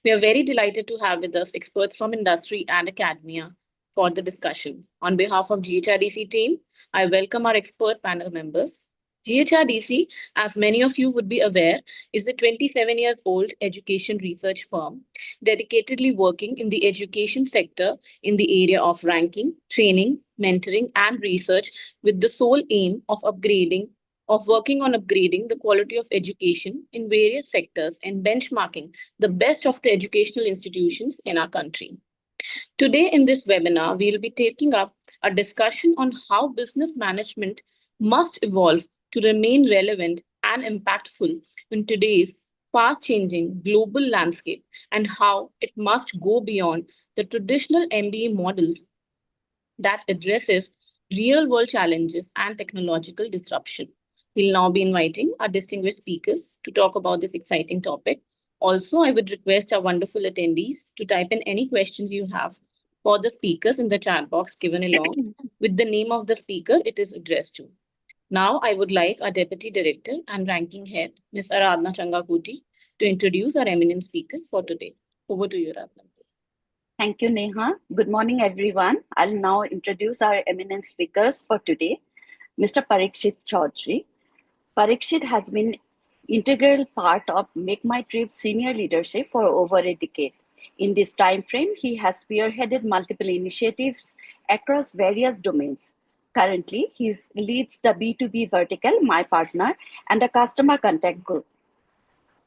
We are very delighted to have with us experts from industry and academia for the discussion. On behalf of GHRDC team, I welcome our expert panel members. GHRDC, as many of you would be aware, is a 27 years old education research firm dedicatedly working in the education sector in the area of ranking, training, mentoring, and research with the sole aim of working on upgrading the quality of education in various sectors and benchmarking the best of the educational institutions in our country. Today, in this webinar, we will be taking up a discussion on how business management must evolve to remain relevant and impactful in today's fast changing global landscape and how it must go beyond the traditional MBA models that addresses real world challenges and technological disruption. We'll now be inviting our distinguished speakers to talk about this exciting topic. Also, I would request our wonderful attendees to type in any questions you have for the speakers in the chat box given along with the name of the speaker it is addressed to. Now, I would like our Deputy Director and Ranking Head, Ms. Aradhna Changakuti, to introduce our eminent speakers for today. Over to you, Aradhna. Thank you, Neha. Good morning, everyone. I'll now introduce our eminent speakers for today. Mr. Parikshit Chaudhary. Parikshit has been integral part of Make My Trip senior leadership for over a decade. In this time frame, he has spearheaded multiple initiatives across various domains. Currently, he leads the B2B vertical, My Partner, and the customer contact group.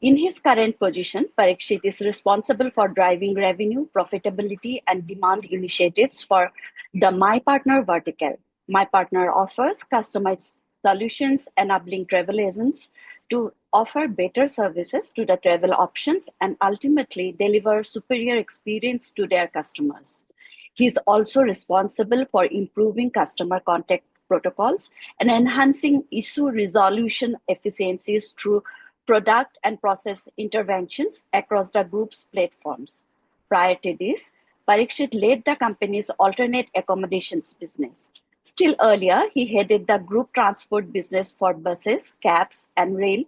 In his current position, Parikshit is responsible for driving revenue, profitability, and demand initiatives for the My Partner vertical. My Partner offers customized solutions enabling travel agents to offer better services to the travel options and ultimately deliver superior experience to their customers. He is also responsible for improving customer contact protocols and enhancing issue resolution efficiencies through product and process interventions across the group's platforms. Prior to this, Parikshit led the company's alternate accommodations business. Still earlier, he headed the group transport business for buses, cabs, and rail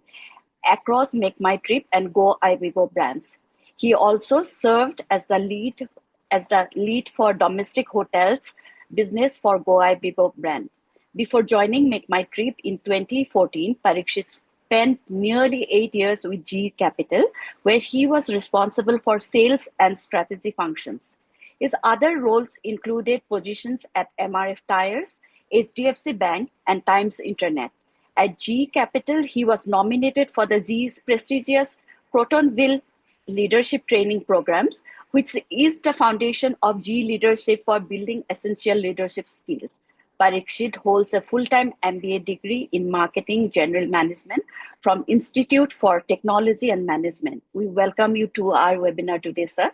across Make My Trip and Go Ibibo brands. He also served as the lead for domestic hotels business for Go Ibibo brand. Before joining Make My Trip in 2014, Parikshit spent nearly 8 years with GE Capital, where he was responsible for sales and strategy functions. His other roles included positions at MRF Tires, HDFC Bank, and Times Internet. At GE Capital, he was nominated for the GE's prestigious Crotonville Leadership Training Programs, which is the foundation of GE leadership for building essential leadership skills. Parikshit holds a full-time MBA degree in Marketing General Management from Institute for Technology and Management. We welcome you to our webinar today, sir.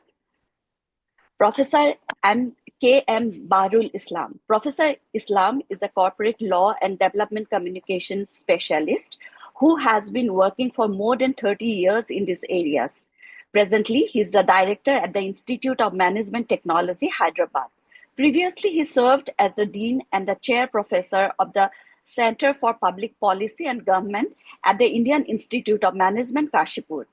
Professor K.M. Bahrul Islam. Professor Islam is a corporate law and development communication specialist who has been working for more than 30 years in these areas. Presently, he is the director at the Institute of Management Technology, Hyderabad. Previously, he served as the Dean and the Chair Professor of the Center for Public Policy and Government at the Indian Institute of Management, Kashipur.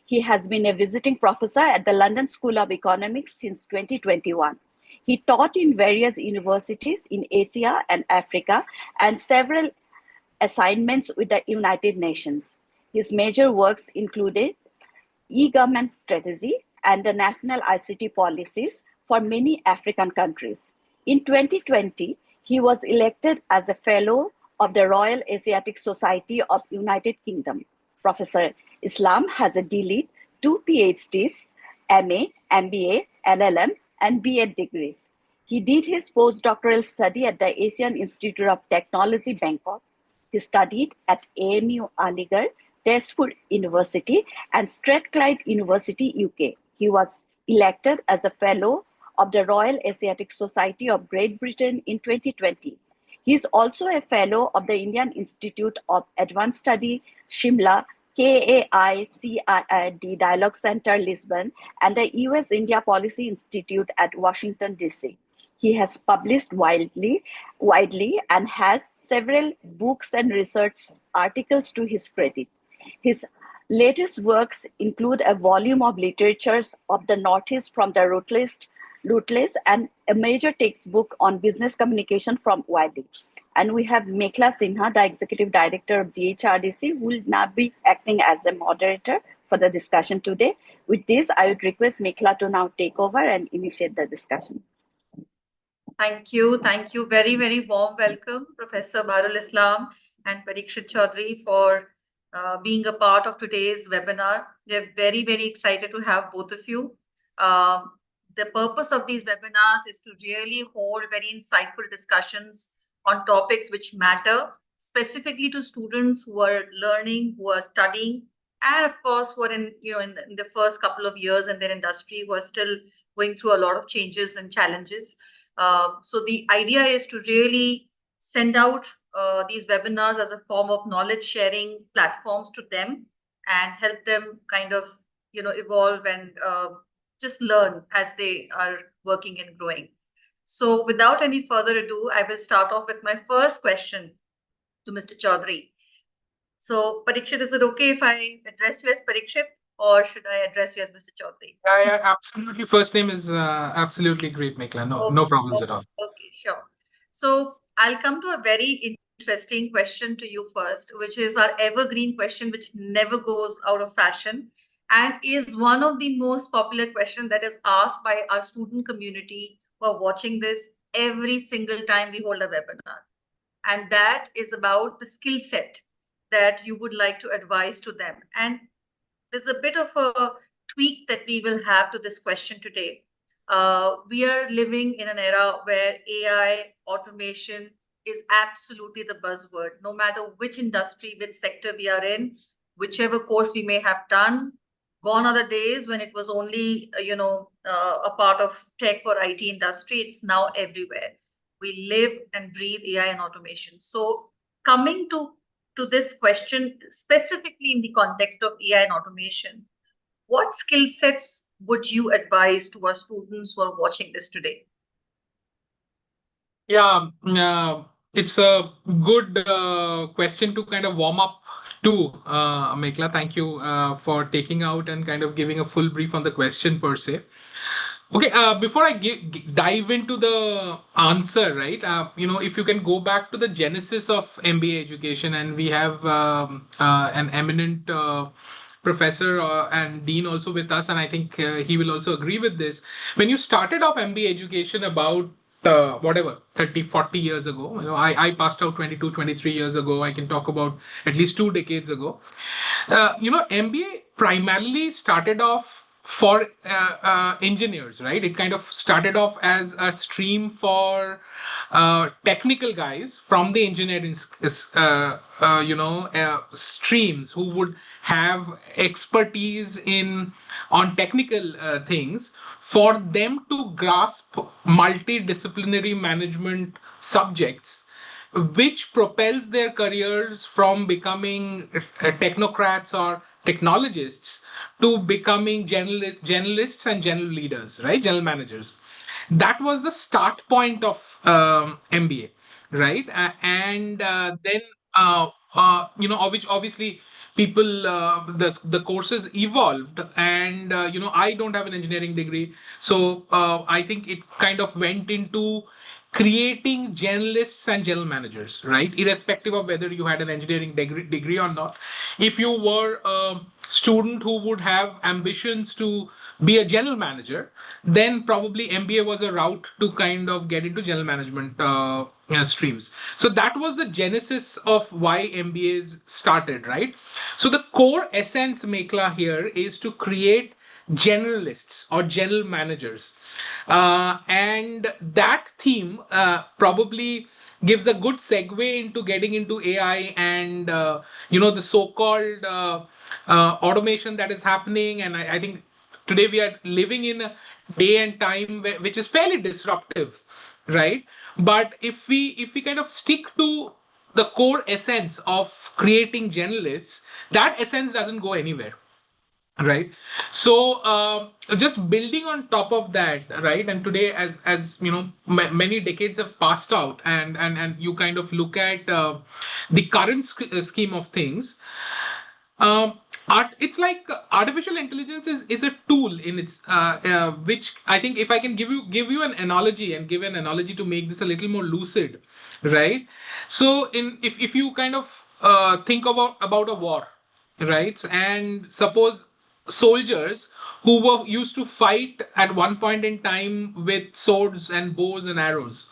He has been a visiting professor at the London School of Economics since 2021. He taught in various universities in Asia and Africa and several assignments with the United Nations. His major works included e-government strategy and the national ICT policies for many African countries. In 2020, he was elected as a fellow of the Royal Asiatic Society of United Kingdom. Professor Islam has a DLitt, 2 PhDs, MA, MBA, LLM, and BEd degrees. He did his postdoctoral study at the Asian Institute of Technology, Bangkok. He studied at AMU Aligarh, Tezpur University, and Strathclyde University, UK. He was elected as a fellow of the Royal Asiatic Society of Great Britain in 2020. He is also a fellow of the Indian Institute of Advanced Study, Shimla, KAICIID Dialogue Center, Lisbon, and the US India Policy Institute at Washington, DC. He has published widely and has several books and research articles to his credit. His Latest works include a volume of literatures of the Northeast from the Rootless and a major textbook on business communication from Wiley. And we have Mekhla Sinha, the Executive Director of GHRDC, who will now be acting as the moderator for the discussion today. With this, I would request Mekhla to now take over and initiate the discussion. Thank you. Thank you. Very, very warm welcome, Professor Barul Islam and Parikshit Chaudhary, for being a part of today's webinar. We are very, very excited to have both of you. The purpose of these webinars is to really hold very insightful discussions on topics which matter, specifically to students who are learning, who are studying, and of course, who are in the first couple of years in their industry, who are still going through a lot of changes and challenges. So the idea is to really send out these webinars as a form of knowledge sharing platforms to them and help them kind of evolve and just learn as they are working and growing. So without any further ado, I will start off with my first question to Mr. Chaudhary. So Parikshit, is it okay if I address you as Parikshit, or should I address you as Mr. Chaudhary? Yeah, absolutely. First name is absolutely great, Mekhla. No problems at all. Okay, sure. So I'll come to a very interesting question to you first, which is our evergreen question, which never goes out of fashion and is one of the most popular questions that is asked by our student community who are watching this every single time we hold a webinar. And that is about the skill set that you would like to advise to them. And there's a bit of a tweak that we will have to this question today. We are living in an era where AI, automation is absolutely the buzzword. No matter which industry, which sector we are in, whichever course we may have done, gone are the days when it was only, a part of tech or IT industry. It's now everywhere. We live and breathe AI and automation. So coming to this question, specifically in the context of AI and automation, what skill sets would you advise to our students who are watching this today? Yeah, it's a good question to kind of warm up to, Mekhla. Thank you for taking out and kind of giving a full brief on the question per se. Okay, before I dive into the answer, right? If you can go back to the genesis of MBA education, and we have an eminent professor and dean also with us, and I think he will also agree with this. When you started off MBA education about whatever 30 40 years ago, I passed out 22 23 years ago. I can talk about at least 2 decades ago. MBA primarily started off for engineers, right? It kind of started off as a stream for technical guys from the engineering streams who would have expertise in on technical things, for them to grasp multidisciplinary management subjects, which propels their careers from becoming technocrats or technologists to becoming generalists and general leaders, right? General managers. That was the start point of MBA, right? And then, obviously, people, the courses evolved, and I don't have an engineering degree, so I think it kind of went into creating journalists and general managers, right? Irrespective of whether you had an engineering degree or not. If you were a student who would have ambitions to be a general manager, then probably MBA was a route to kind of get into general management streams. So that was the genesis of why MBAs started, right? So the core essence, Mekhla, here is to create generalists or general managers, and that theme probably gives a good segue into getting into AI and the so-called automation that is happening. And I think today we are living in a day and time which is fairly disruptive, right? But if we kind of stick to the core essence of creating generalists, that essence doesn't go anywhere, right? So just building on top of that, right? And today, as many decades have passed out, and you kind of look at the current scheme of things, It's like artificial intelligence is a tool in its which I think, if I can give you an analogy and give an analogy to make this a little more lucid, right? So if you kind of think about a war, right? And suppose soldiers who were used to fight at one point in time with swords and bows and arrows,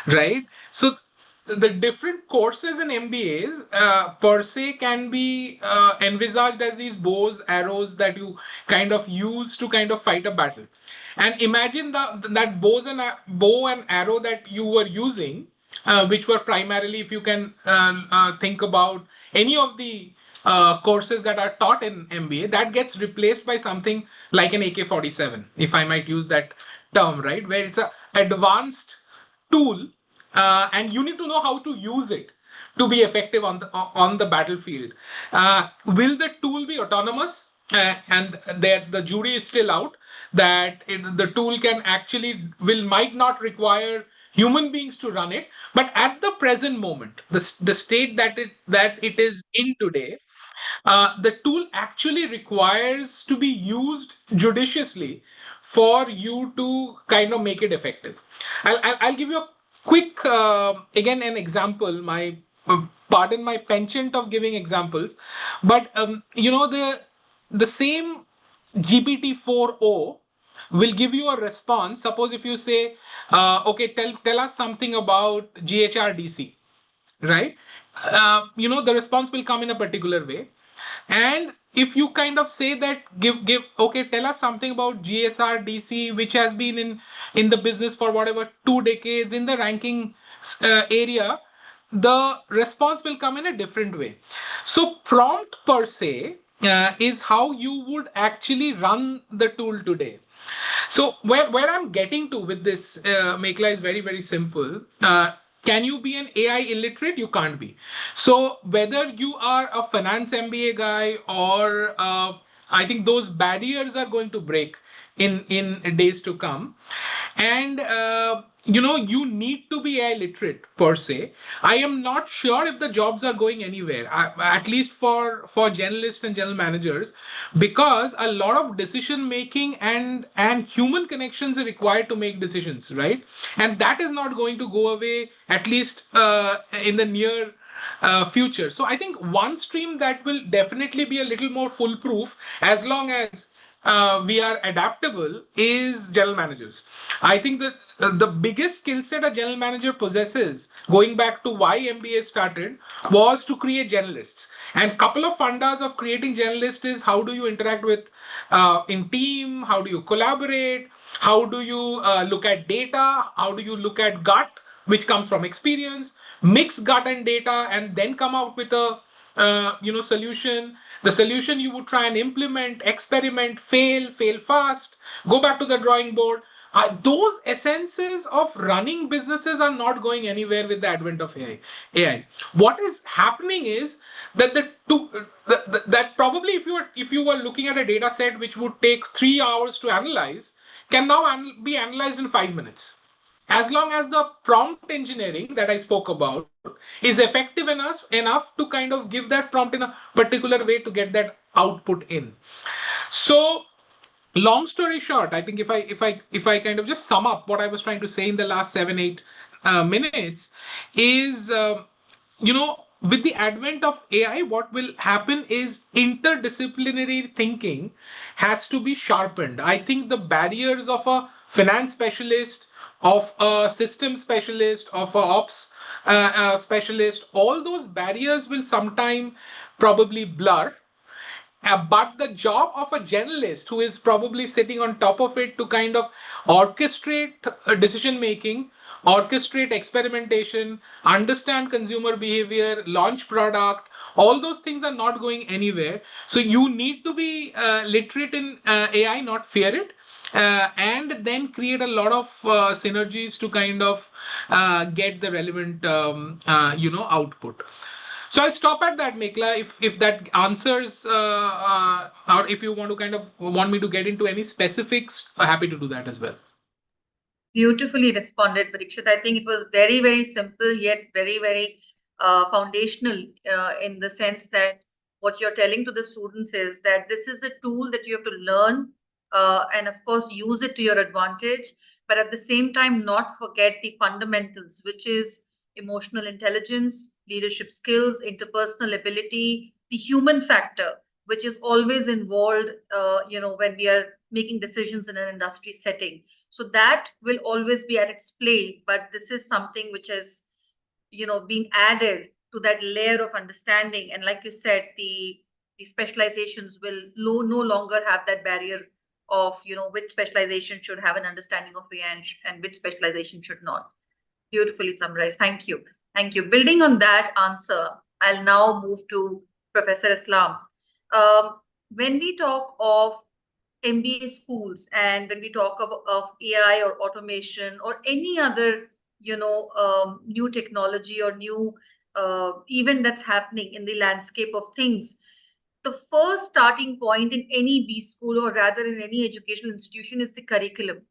right? So the different courses in MBAs per se can be envisaged as these bows, arrows that you kind of use to kind of fight a battle. And imagine that bow and arrow that you were using, which were primarily, if you can think about any of the courses that are taught in MBA, that gets replaced by something like an AK-47, if I might use that term, right? Where it's a advanced tool, and you need to know how to use it to be effective on the battlefield. Will the tool be autonomous? And the jury is still out that the tool can actually might not require human beings to run it. But at the present moment, the state that it is in today, the tool actually requires to be used judiciously for you to kind of make it effective. I'll give you a quick, again, an example. My pardon my penchant of giving examples, but the same GPT-4o will give you a response. Suppose if you say, okay, tell us something about GHRDC, right? The response will come in a particular way. And if you kind of say that, give okay, tell us something about GSRDC, which has been in the business for whatever 2 decades in the ranking area, the response will come in a different way. So prompt per se is how you would actually run the tool today. So where I'm getting to with this, Mekla, is very, very simple. Can you be an AI illiterate? You can't be. So whether you are a finance MBA guy or I think those barriers are going to break in days to come. And you need to be AI literate per se. I am not sure if the jobs are going anywhere, at least for journalists and general managers, because a lot of decision making and human connections are required to make decisions, right? And that is not going to go away, at least in the near future. So I think one stream that will definitely be a little more foolproof, as long as we are adaptable, is general managers. I think that the biggest skill set a general manager possesses, going back to why MBA started, was to create journalists. And couple of fundas of creating journalists is: how do you interact with in team? How do you collaborate? How do you look at data? How do you look at gut, which comes from experience? Mix gut and data, and then come out with a solution. The solution you would try and implement, experiment, fail fast, go back to the drawing board. Those essences of running businesses are not going anywhere with the advent of AI. What is happening is that that probably, if you were looking at a data set which would take 3 hours to analyze, can now be analyzed in 5 minutes, as long as the prompt engineering that I spoke about is effective enough to kind of give that prompt in a particular way to get that output in. So long story short, I think if I kind of just sum up what I was trying to say in the last 7-8 minutes, is with the advent of AI, what will happen is interdisciplinary thinking has to be sharpened. I think the barriers of a finance specialist, of a system specialist, of a ops specialist, all those barriers will sometime probably blur. But the job of a journalist, who is probably sitting on top of it to kind of orchestrate decision making, orchestrate experimentation, understand consumer behavior, launch product, all those things are not going anywhere. So you need to be literate in AI, not fear it. And then create a lot of synergies to kind of get the relevant output. So I'll stop at that, Mekla. If that answers, or if you want me to get into any specifics, happy to do that as well. Beautifully responded, Parikshit. I think it was very, very simple, yet very, very foundational in the sense that what you're telling to the students is that this is a tool that you have to learn and of course use it to your advantage, but at the same time not forget the fundamentals, which is emotional intelligence, leadership skills, interpersonal ability, the human factor, which is always involved, when we are making decisions in an industry setting. So that will always be at its play, but this is something which is, being added to that layer of understanding. And like you said, the specializations will no longer have that barrier of, which specialization should have an understanding of AI and which specialization should not. Beautifully summarized. Thank you. Thank you. Building on that answer, I'll now move to Professor Islam. When we talk of MBA schools and when we talk of AI or automation or any other, new technology or new event that's happening in the landscape of things, the first starting point in any B school or rather in any educational institution is the curriculum.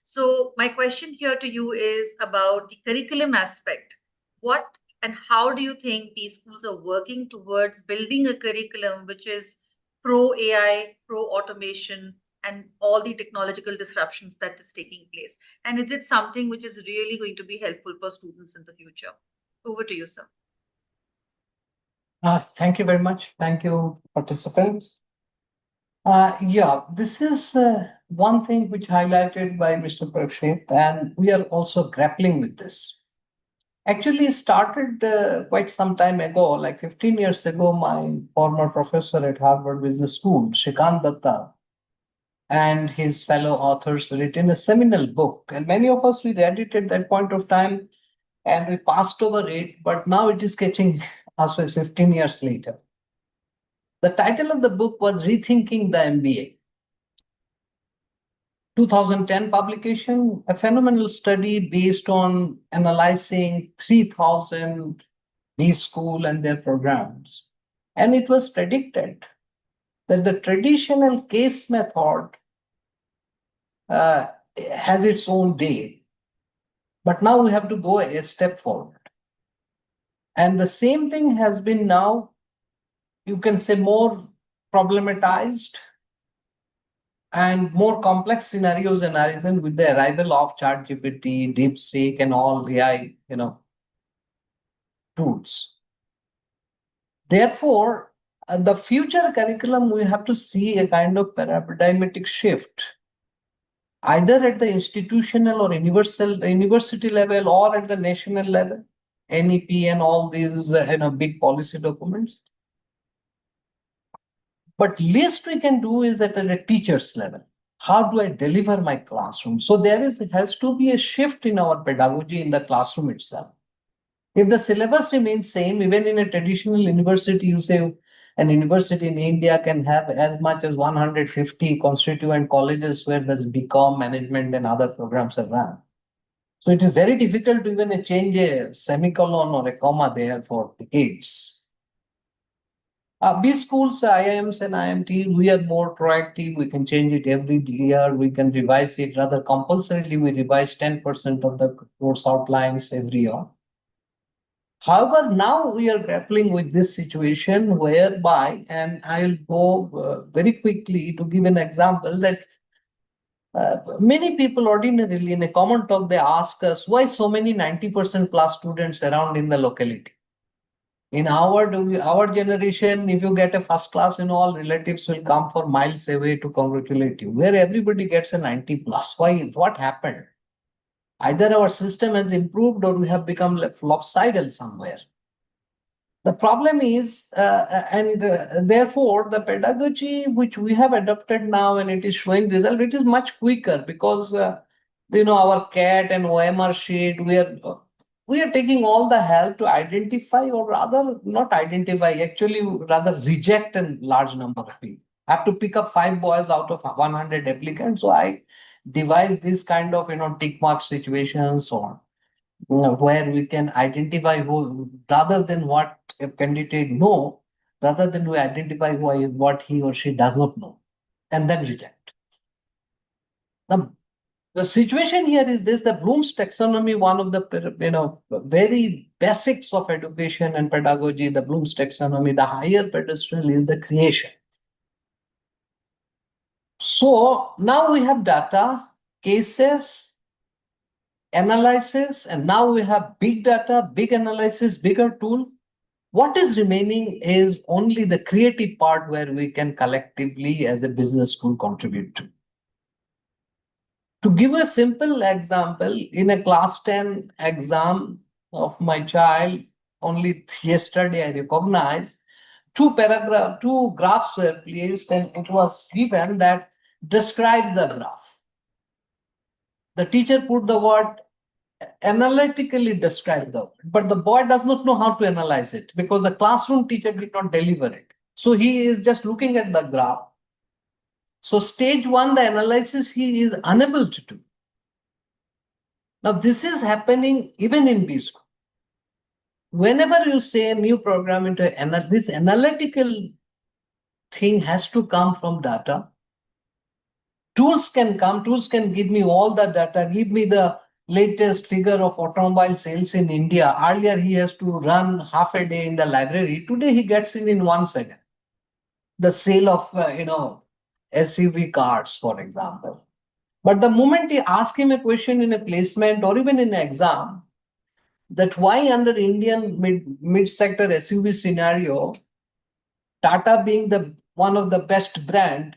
So my question here to you is about the curriculum aspect. What and how do you think these schools are working towards building a curriculum which is pro AI, pro automation, and all the technological disruptions that is taking place? And is it something which is really going to be helpful for students in the future? Over to you, sir. Thank you very much. Thank you, participants. This is one thing which highlighted by Mr. Parikshit, and we are also grappling with this. Actually, started quite some time ago, like 15 years ago, my former professor at Harvard Business School, Shrikant Datta, and his fellow authors written a seminal book. And many of us, we read it at that point of time and we passed over it, but now it is catching us 15 years later. The title of the book was Rethinking the MBA. 2010 publication, a phenomenal study based on analyzing 3,000 B school and their programs. And it was predicted that the traditional case method has its own day. But now we have to go a step forward. And the same thing has been now, you can say, more problematized and more complex scenarios and arisen with the arrival of ChatGPT, DeepSeek, and all AI, tools. Therefore, the future curriculum, we have to see a kind of paradigmatic shift, either at the institutional or university level or at the national level, NEP and all these, big policy documents. But least we can do is at a teacher's level. How do I deliver my classroom? So has to be a shift in our pedagogy in the classroom itself. If the syllabus remains same, even in a traditional university, you say an university in India can have as much as 150 constituent colleges where there's BCom, management, and other programs are run. So it is very difficult to even change a semicolon or a comma there for decades. B schools, IIMs and IMT, we are more proactive. We can change it every year. We can revise it. Rather compulsorily, we revise 10% of the course outlines every year. However, now we are grappling with this situation whereby, and I'll go very quickly to give an example that many people ordinarily in a common talk, they ask us why so many 90% plus students around in the locality. In our generation, if you get a first class, all relatives will come for miles away to congratulate you. Where everybody gets a 90 plus. Why? What happened? Either our system has improved or we have become lopsided somewhere. The problem is, therefore, the pedagogy which we have adopted now and it is showing result, it is much quicker because, our CAT and OMR sheet, we are taking all the help to identify, or rather not identify, actually rather reject a large number of people. I have to pick up 5 boys out of 100 applicants. So I devise this kind of, tick mark situations or where we can identify who, rather than what a candidate know, rather than we identify what he or she does not know, and then reject. Now, The situation here is this: the Bloom's taxonomy, one of the very basics of education and pedagogy, the Bloom's taxonomy, the higher pedestal is the creation. So now we have data, cases, analysis, and now we have big data, big analysis, bigger tool. What is remaining is only the creative part where we can collectively as a business school contribute to. To give a simple example, in a class 10 exam of my child, only yesterday I recognized two graphs were placed, and it was given that describe the graph. The teacher put the word analytically describe the word, but the boy does not know how to analyze it because the classroom teacher did not deliver it. So he is just looking at the graph. So stage one, the analysis he is unable to do. Now this is happening even in B school. Whenever you say a new program into this analytical thing has to come from data. Tools can come, tools can give me all the data, give me the latest figure of automobile sales in India. Earlier, he has to run half a day in the library. Today, he gets in 1 second. The sale of, SUV cars, for example. But the moment you ask him a question in a placement or even in an exam, that why under Indian mid-sector SUV scenario, Tata being the one of the best brand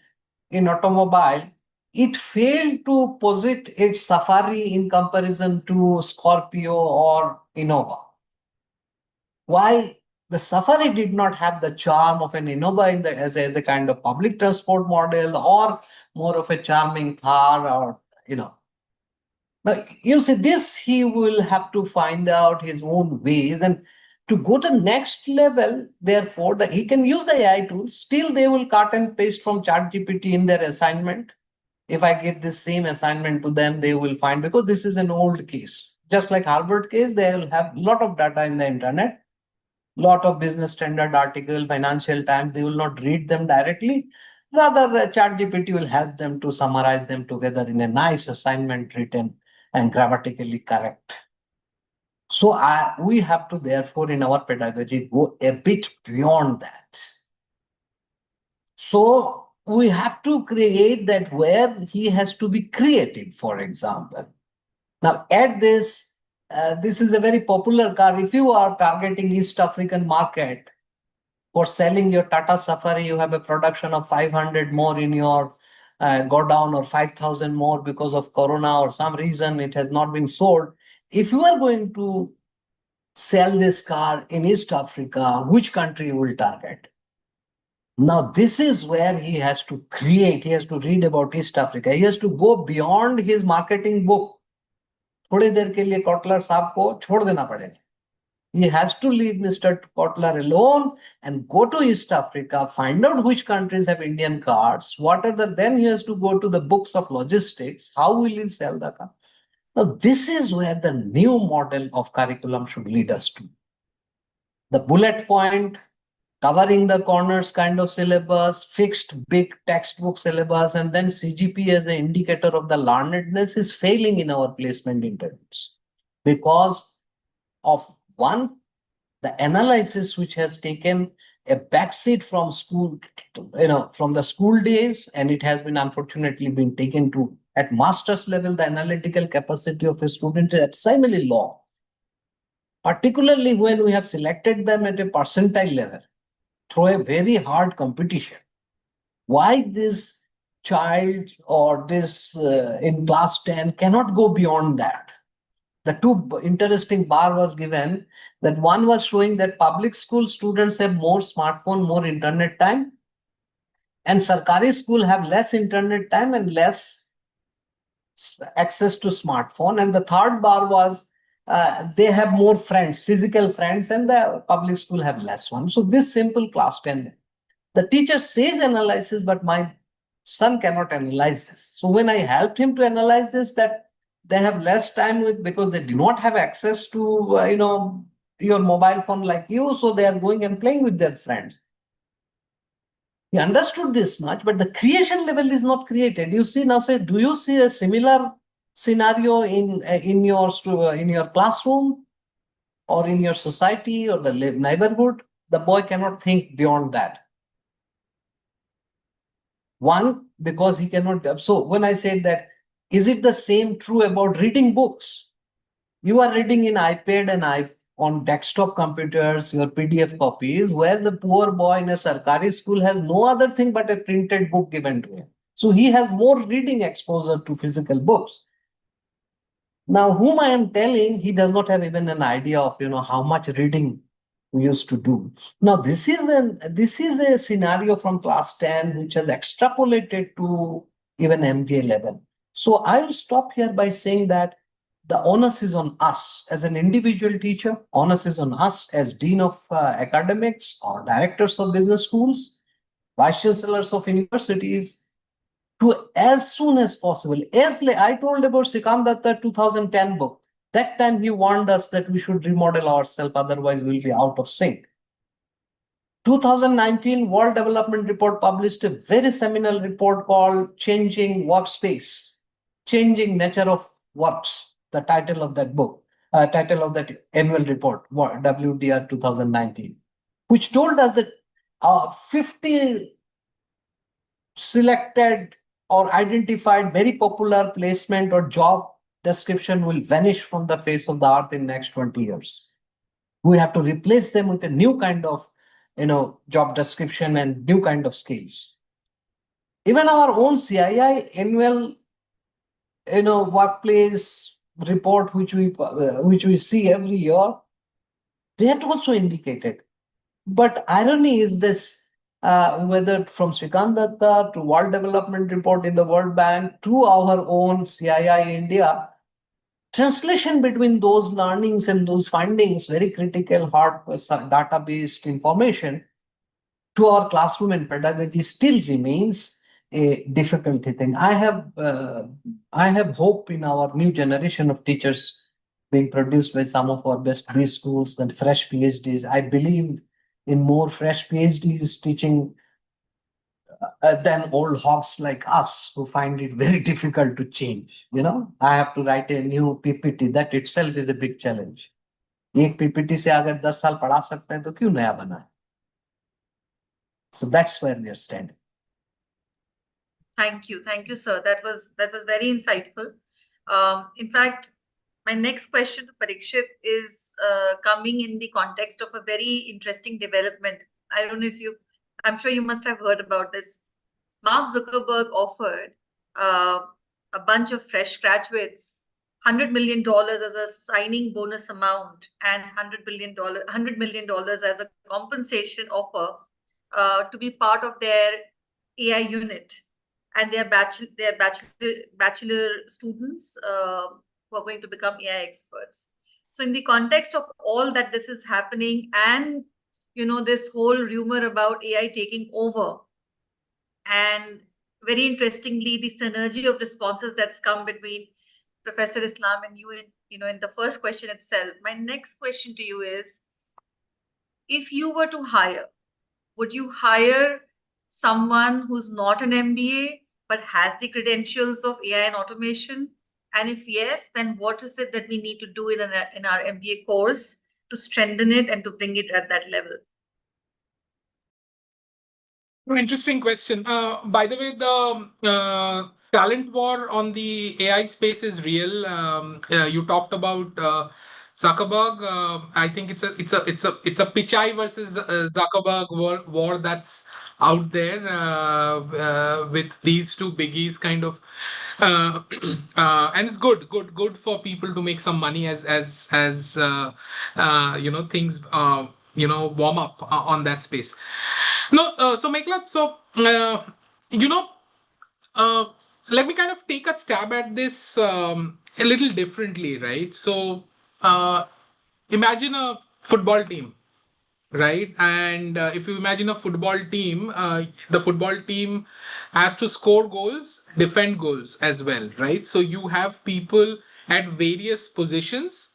in automobile, it failed to posit its Safari in comparison to Scorpio or Innova. Why the Safari did not have the charm of an Innova as a kind of public transport model, or more of a charming Thar, or Now, you see, this he will have to find out his own ways, and to go to next level, therefore, he can use the AI tool. Still, they will cut and paste from ChatGPT in their assignment. If I give this same assignment to them, they will find, because this is an old case. Just like Harvard case, they will have a lot of data in the internet, lot of business standard article, Financial Times. They will not read them directly. Rather, ChatGPT will help them to summarize them together in a nice assignment written and grammatically correct. So we have to, therefore, in our pedagogy, go a bit beyond that. So we have to create that where he has to be creative, for example. Now, at this, this is a very popular car. If you are targeting East African market for selling your Tata Safari, you have a production of 500 more in your go down, or 5,000 more because of Corona or some reason it has not been sold. If you are going to sell this car in East Africa, which country you will target? Now, this is where he has to create, he has to read about East Africa. He has to go beyond his marketing book. थोड़ी देर के लिए Kotler साहब को छोड़ देना पड़ेगा. He has to leave Mr. Kotler alone and go to East Africa, find out which countries have Indian cards, then he has to go to the books of logistics. How will he sell the car? Now, this is where the new model of curriculum should lead us to. The bullet point, covering the corners kind of syllabus, fixed big textbook syllabus, and then CGP as an indicator of the learnedness is failing in our placement interviews because of one, the analysis which has taken a backseat from school, from the school days, and it has been unfortunately been taken to at master's level. The analytical capacity of a student is extremely low, particularly when we have selected them at a percentile level through a very hard competition. Why this child or this in class 10 cannot go beyond that? The two interesting bar was given, that one was showing that public school students have more smartphone, more internet time, and Sarkari school have less internet time and less access to smartphone. And the third bar was they have more friends, physical friends, and the public school have less one. So this simple class 10, the teacher says analysis, but my son cannot analyze this. So when I helped him to analyze this, that they have less time because they do not have access to your mobile phone like you, so they are going and playing with their friends. He understood this much, but the creation level is not created. You see, now say, do you see a similar scenario in your classroom or in your society or the neighborhood, the boy cannot think beyond that. One, because he cannot. So when I said that, is it the same true about reading books? You are reading in iPad and on desktop computers, your PDF copies, where the poor boy in a Sarkari school has no other thing but a printed book given to him. So he has more reading exposure to physical books. Now, whom I am telling, he does not have even an idea of how much reading we used to do. Now, this is a scenario from class 10 which has extrapolated to even MBA level. So I'll stop here by saying that the onus is on us as an individual teacher, onus is on us as dean of academics or directors of business schools, vice chancellors of universities, to as soon as possible. I told about Srikant Datta 2010 book. That time he warned us that we should remodel ourselves, otherwise we'll be out of sync. 2019 World Development Report published a very seminal report called Changing Workspace, Changing Nature of Works, the title of that book, title of that annual report, WDR 2019, which told us that 50 selected or identified very popular placement or job description will vanish from the face of the earth in next 20 years. We have to replace them with a new kind of job description and new kind of skills. Even our own CII annual workplace report, which we see every year, that also indicated. But irony is this, whether from Srikant Datta to World Development Report in the World Bank to our own CII India, translation between those learnings and those findings, very critical, hard data-based information, to our classroom and pedagogy still remains a difficulty thing. I have hope in our new generation of teachers being produced by some of our best preschools and fresh PhDs. I believe in more fresh PhDs teaching than old hogs like us who find it very difficult to change. I have to write a new PPT. That itself is a big challenge. एक PPT से अगर 10 साल पढ़ा सकते हैं तो क्यों नया बनाए? So that's where we are standing. Thank you, sir. That was very insightful. In fact, my next question to Parikshit is coming in the context of a very interesting development. I don't know if I'm sure you must have heard about this. Mark Zuckerberg offered a bunch of fresh graduates $100 million as a signing bonus amount and $100 million as a compensation offer to be part of their AI unit and their bachelor students who are going to become AI experts. So in the context of all that this is happening and this whole rumor about AI taking over, and very interestingly, the synergy of responses that's come between Professor Islam and you in the first question itself. My next question to you is, if you were to hire, would you hire someone who's not an MBA but has the credentials of AI and automation? And if yes, then what is it that we need to do in our MBA course to strengthen it and to bring it at that level? Interesting question. By the way, the talent war on the AI space is real. You talked about Zuckerberg. I think it's a Pichai versus Zuckerberg war that's out there with these two biggies kind of. And it's good for people to make some money as things warm up on that space. No, so Meghla, you know, uh, let me kind of take a stab at this a little differently, right? So, imagine a football team, right? And if you imagine a football team, the football team has to score goals, defend goals as well, right? So you have people at various positions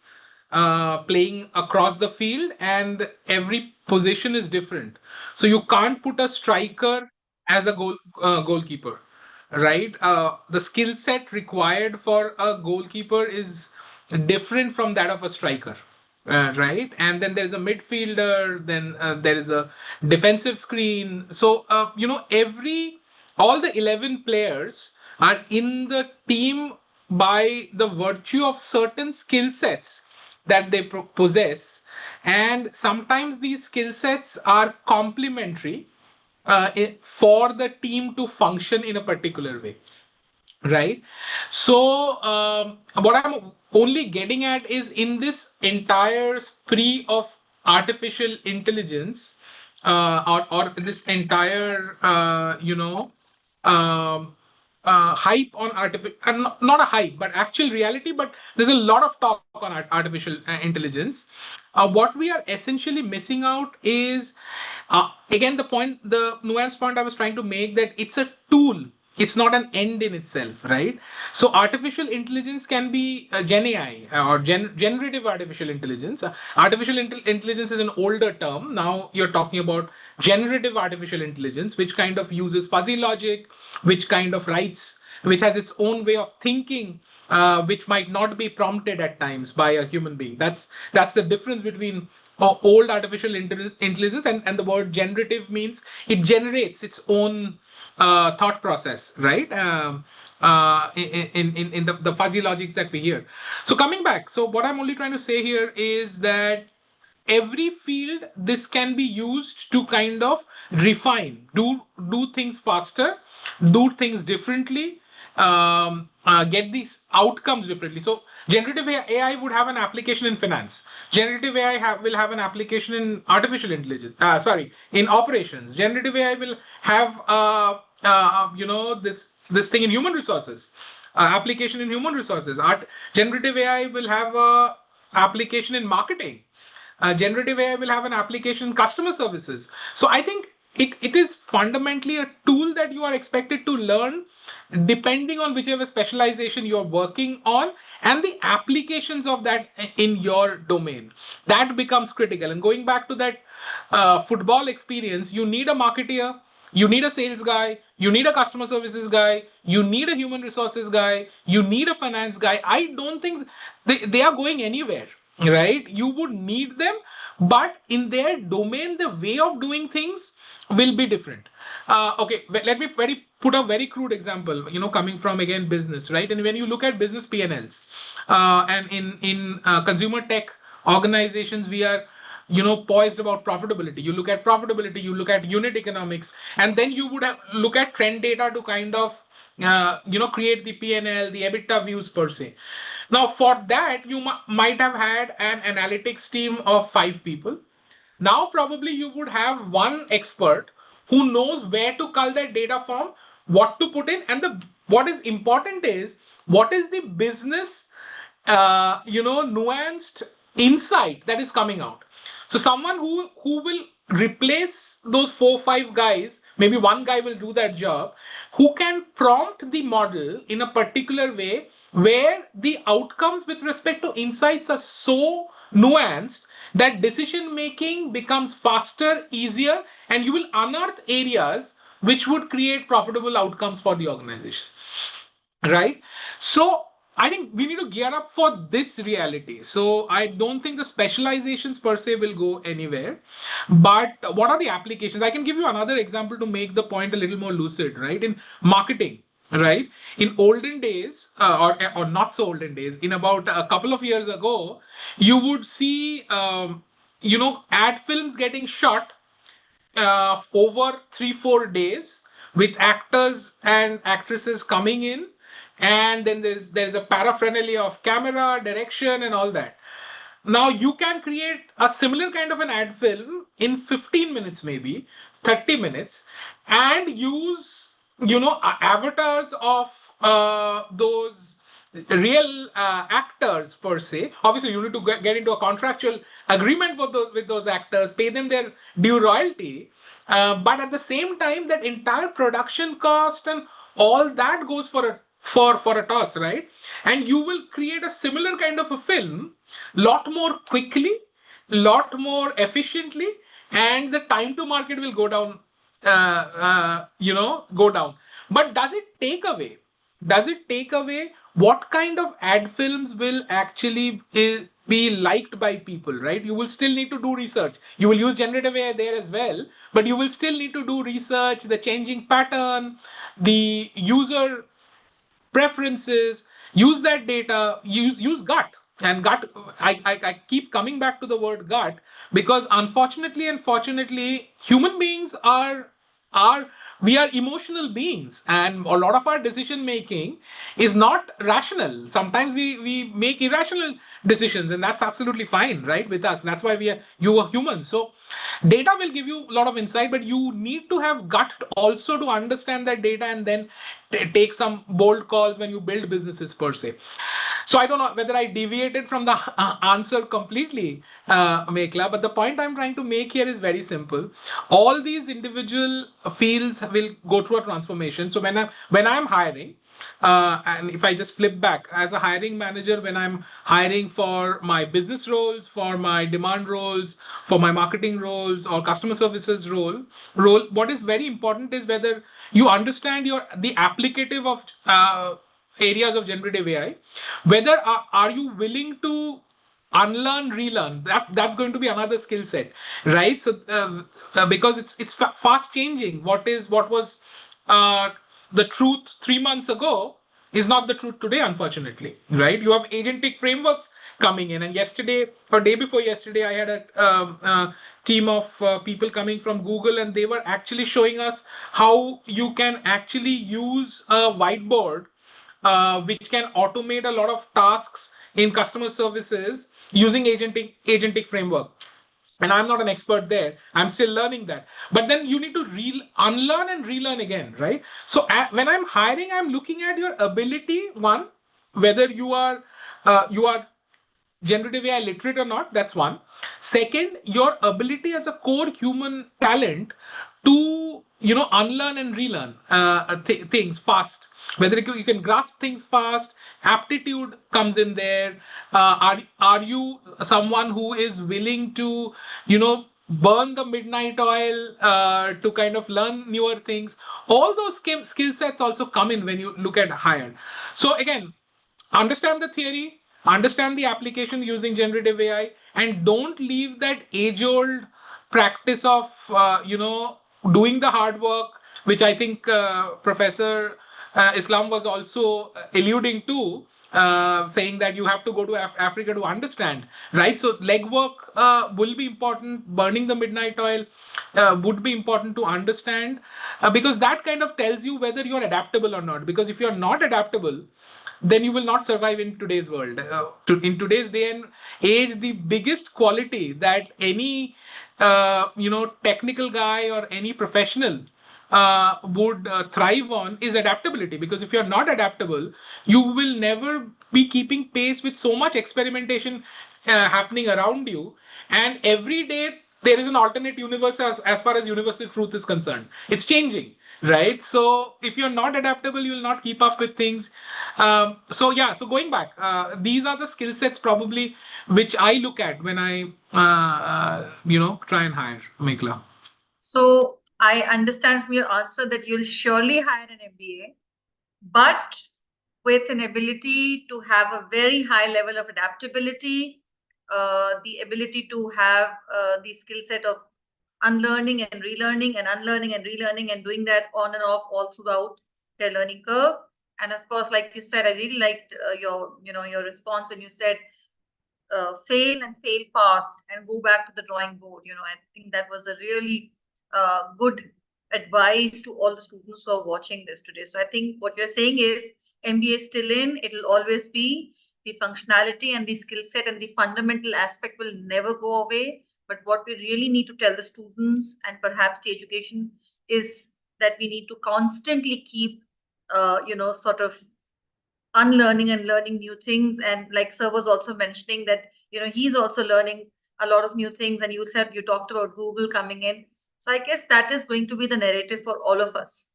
playing across the field, and every position is different. So you can't put a striker as a goalkeeper, right? The skill set required for a goalkeeper is different from that of a striker. Right, and then there's a midfielder, then there is a defensive screen. So all the 11 players are in the team by the virtue of certain skill sets that they possess, and sometimes these skill sets are complementary for the team to function in a particular way, right? So what I'm only getting at is, in this entire spree of artificial intelligence, or this entire um, hype on artificial, not a hype but actual reality, but there's a lot of talk on artificial intelligence. What we are essentially missing out is, again, the nuance point I was trying to make, that it's a tool, it's not an end in itself, right? So artificial intelligence can be gen AI, or generative artificial intelligence. Artificial intelligence is an older term. Now you're talking about generative artificial intelligence, which kind of uses fuzzy logic, which kind of writes, which has its own way of thinking, which might not be prompted at times by a human being. That's the difference between old artificial intelligence, and the word generative means it generates its own thought process, right? In the fuzzy logics that we hear. So coming back, so what I'm only trying to say here is that every field this can be used to kind of refine, do things faster, do things differently, get these outcomes differently. So generative AI would have an application in finance. Generative AI will have an application in artificial intelligence. Sorry, in operations. Generative AI will have this thing in human resources. Application in human resources. Generative AI will have a application in marketing. Generative AI will have an application in customer services. So I think it is fundamentally a tool that you are expected to learn depending on whichever specialization you're working on, and the applications of that in your domain. That becomes critical. And going back to that football experience, you need a marketeer, you need a sales guy, you need a customer services guy, you need a human resources guy, you need a finance guy. I don't think they are going anywhere, right? You would need them, but in their domain, the way of doing things will be different. Okay, let me put a very crude example, coming from, again, business, right? And when you look at business P&Ls, and in consumer tech organizations, we are poised about profitability. You look at profitability, you look at unit economics, and then you would look at trend data to kind of create the P&L, the EBITDA views per se. Now for that, you might have had an analytics team of 5 people. Now probably you would have one expert who knows where to cull that data from, what to put in, and the what is important is, what is the business nuanced insight that is coming out. So someone who will replace those 4 5 guys, maybe one guy will do that job, who can prompt the model in a particular way where the outcomes with respect to insights are so nuanced that decision making becomes faster, easier, and you will unearth areas which would create profitable outcomes for the organization, right? So I think we need to gear up for this reality. So I don't think the specializations per se will go anywhere. But what are the applications? I can give you another example to make the point a little more lucid, right? In marketing, right? In olden days, or not so olden days, in about a couple of years ago, you would see ad films getting shot over 3 4 days, with actors and actresses coming in, and then there's a paraphernalia of camera direction and all that. Now you can create a similar kind of an ad film in 15 minutes, maybe 30 minutes, and use avatars of those real actors per se. Obviously you need to get into a contractual agreement with those actors, pay them their due royalty, but at the same time, that entire production cost and all that goes for a toss, right? And you will create a similar kind of a film, lot more quickly, lot more efficiently, and the time to market will go down. Go down. But does it take away? Does it take away what kind of ad films will actually be liked by people, right? You will still need to do research. You will use generative AI there as well, but you will still need to do research, the changing pattern, the user preferences, use that data, use gut. And gut, I keep coming back to the word gut because unfortunately and fortunately, human beings are we are emotional beings, and a lot of our decision making is not rational. Sometimes we make irrational decisions, and that's absolutely fine, right, with us. That's why you are human. So data will give you a lot of insight, but you need to have gut also to understand that data and then take some bold calls when you build businesses per se. So I don't know whether I deviated from the answer completely, Mekla, but the point I'm trying to make here is very simple. All these individual fields will go through a transformation. So when I'm hiring, and if I just flip back as a hiring manager, when I'm hiring for my business roles, for my demand roles, for my marketing roles or customer services role, what is very important is whether you understand the applicative of areas of generative AI, whether are you willing to unlearn, relearn. That's going to be another skill set, right? So because it's fast changing. What was uh, the truth 3 months ago is not the truth today, unfortunately, right? You have agentic frameworks coming in, and yesterday or day before yesterday, I had a team of people coming from Google, and they were actually showing us how you can actually use a whiteboard which can automate a lot of tasks in customer services using agentic framework. And I'm not an expert there. I'm still learning that. But then you need to unlearn and relearn again, right? So when I'm hiring, I'm looking at your ability. One, whether you are generative AI literate or not, that's one. Second, your ability as a core human talent to unlearn and relearn things fast. Whether you can grasp things fast, aptitude comes in there. Are you someone who is willing to burn the midnight oil to kind of learn newer things? All those skill sets also come in when you look at hire. So again, understand the theory, understand the application using generative AI, and don't leave that age old practice of doing the hard work, which I think Professor Islam was also alluding to, saying that you have to go to Africa to understand, right? So legwork will be important. Burning the midnight oil would be important to understand, because that kind of tells you whether you're adaptable or not. Because if you're not adaptable, then you will not survive in today's world. In today's day and age, the biggest quality that any technical guy or any professional would thrive on is adaptability. Because if you're not adaptable, you will never be keeping pace with so much experimentation happening around you, and every day there is an alternate universe as far as universal truth is concerned. It's changing, right? So if you're not adaptable, you will not keep up with things. So going back, these are the skill sets probably which I look at when I try and hire, Mekla. So I understand from your answer that you'll surely hire an MBA, but with an ability to have a very high level of adaptability, the ability to have the skill set of unlearning and relearning and unlearning and relearning and doing that on and off all throughout their learning curve. And of course, like you said, I really liked your response when you said fail and fail fast and go back to the drawing board. I think that was a really good advice to all the students who are watching this today. So I think what you're saying is MBA is still in, it'll always be. The functionality and the skill set and the fundamental aspect will never go away. But what we really need to tell the students and perhaps the education is that we need to constantly keep, sort of unlearning and learning new things. And like sir was also mentioning that he's also learning a lot of new things, and you talked about Google coming in. So I guess that is going to be the narrative for all of us.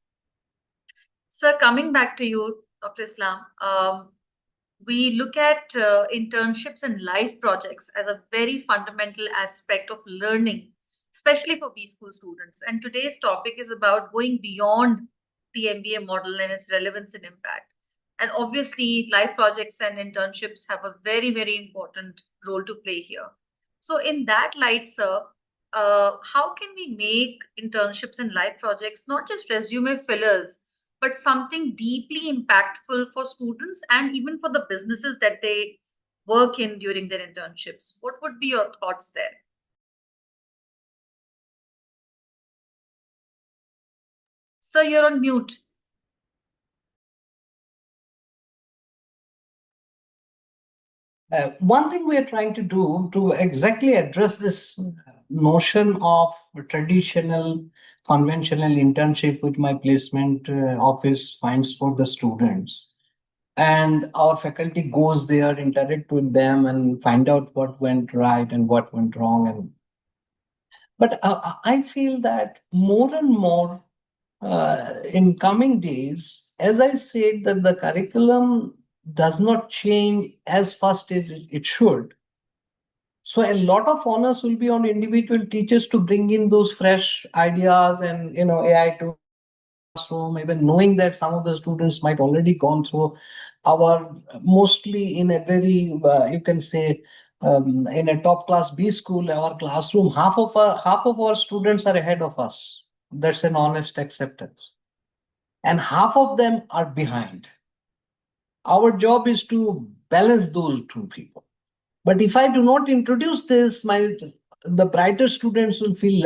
Sir, coming back to you, Dr. Islam, we look at internships and life projects as a very fundamental aspect of learning, especially for B school students. And today's topic is about going beyond the MBA model and its relevance and impact. And obviously, life projects and internships have a very, very important role to play here. So, in that light, sir, how can we make internships and life projects not just resume fillers, but something deeply impactful for students and even for the businesses that they work in during their internships? What would be your thoughts there? Sir, you're on mute. One thing we are trying to do to exactly address this notion of traditional, conventional internship, which my placement office finds for the students. And our faculty goes there, interact with them, and find out what went right and what went wrong. But I feel that more and more in coming days, as I said, that the curriculum does not change as fast as it should. So a lot of onus will be on individual teachers to bring in those fresh ideas and AI tools in the classroom, even knowing that some of the students might already gone through our mostly in a very you can say in a top class B school, our classroom, half of our students are ahead of us. That's an honest acceptance. And half of them are behind. Our job is to balance those two people. But if I do not introduce this, the brighter students will feel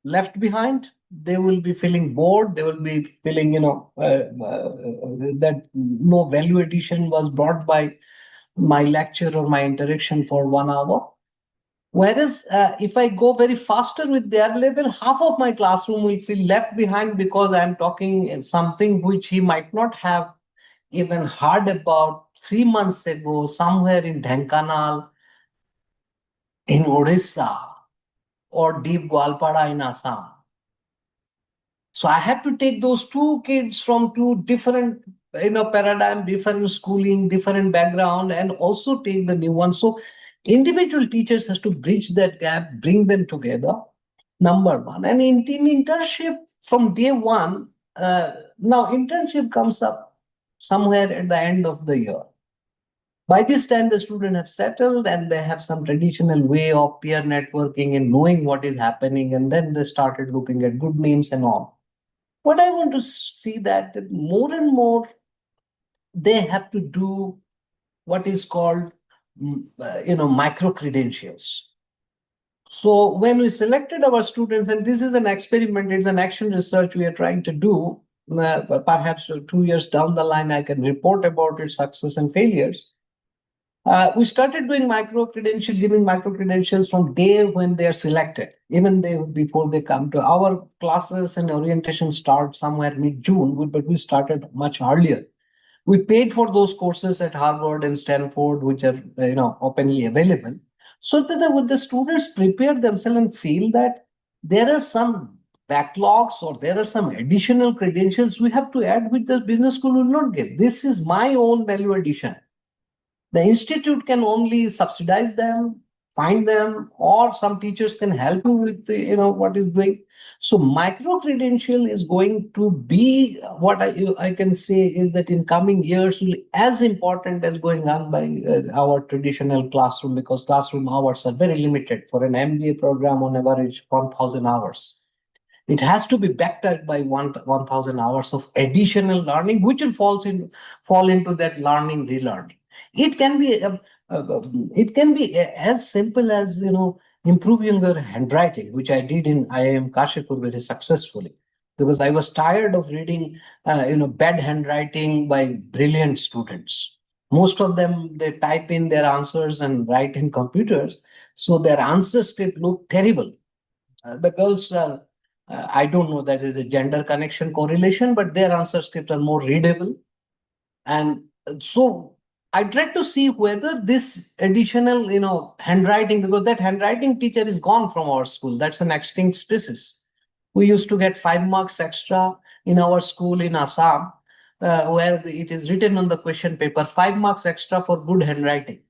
left behind. They will be feeling bored. They will be feeling, that no value addition was brought by my lecture or my interaction for 1 hour. Whereas if I go very faster with their level, half of my classroom will feel left behind because I'm talking in something which he might not have even heard about 3 months ago, somewhere in Dhenkanal, in Odisha, or Deep Gwalpada in Assam. So I had to take those two kids from two different, paradigm, different schooling, different background, and also take the new one. So individual teachers has to bridge that gap, bring them together. Number one, and in internship from day one. Now internship comes up somewhere at the end of the year. By this time, the students have settled and they have some traditional way of peer networking and knowing what is happening. And then they started looking at good names and all. What I want to see that more and more they have to do what is called, micro credentials. So when we selected our students, and this is an experiment, it's an action research we are trying to do. Perhaps 2 years down the line, I can report about its success and failures. We started doing giving micro credentials from day when they are selected, even before they come to our classes, and orientation start somewhere mid-June, but we started much earlier. We paid for those courses at Harvard and Stanford, which are openly available, so that the students prepare themselves and feel that there are some backlogs or there are some additional credentials we have to add, which the business school will not give. This is my own value addition. The institute can only subsidize them, find them, or some teachers can help you with what is doing. So micro credential is going to be what I can say is that in coming years will be as important as going on by our traditional classroom, because classroom hours are very limited. For an MBA program, on average 1,000 hours. It has to be backed up by 1,000 hours of additional learning, which will fall into that learning relearning. It can be as simple as improving your handwriting, which I did in IIM Kashipur very successfully, because I was tired of reading bad handwriting by brilliant students. Most of them, they type in their answers and write in computers, so their answer script look terrible. The girls are, I don't know that is a gender connection correlation, but their answer scripts are more readable. And so I tried to see whether this additional, handwriting, because that handwriting teacher is gone from our school. That's an extinct species. We used to get 5 marks extra in our school in Assam, where it is written on the question paper, 5 marks extra for good handwriting.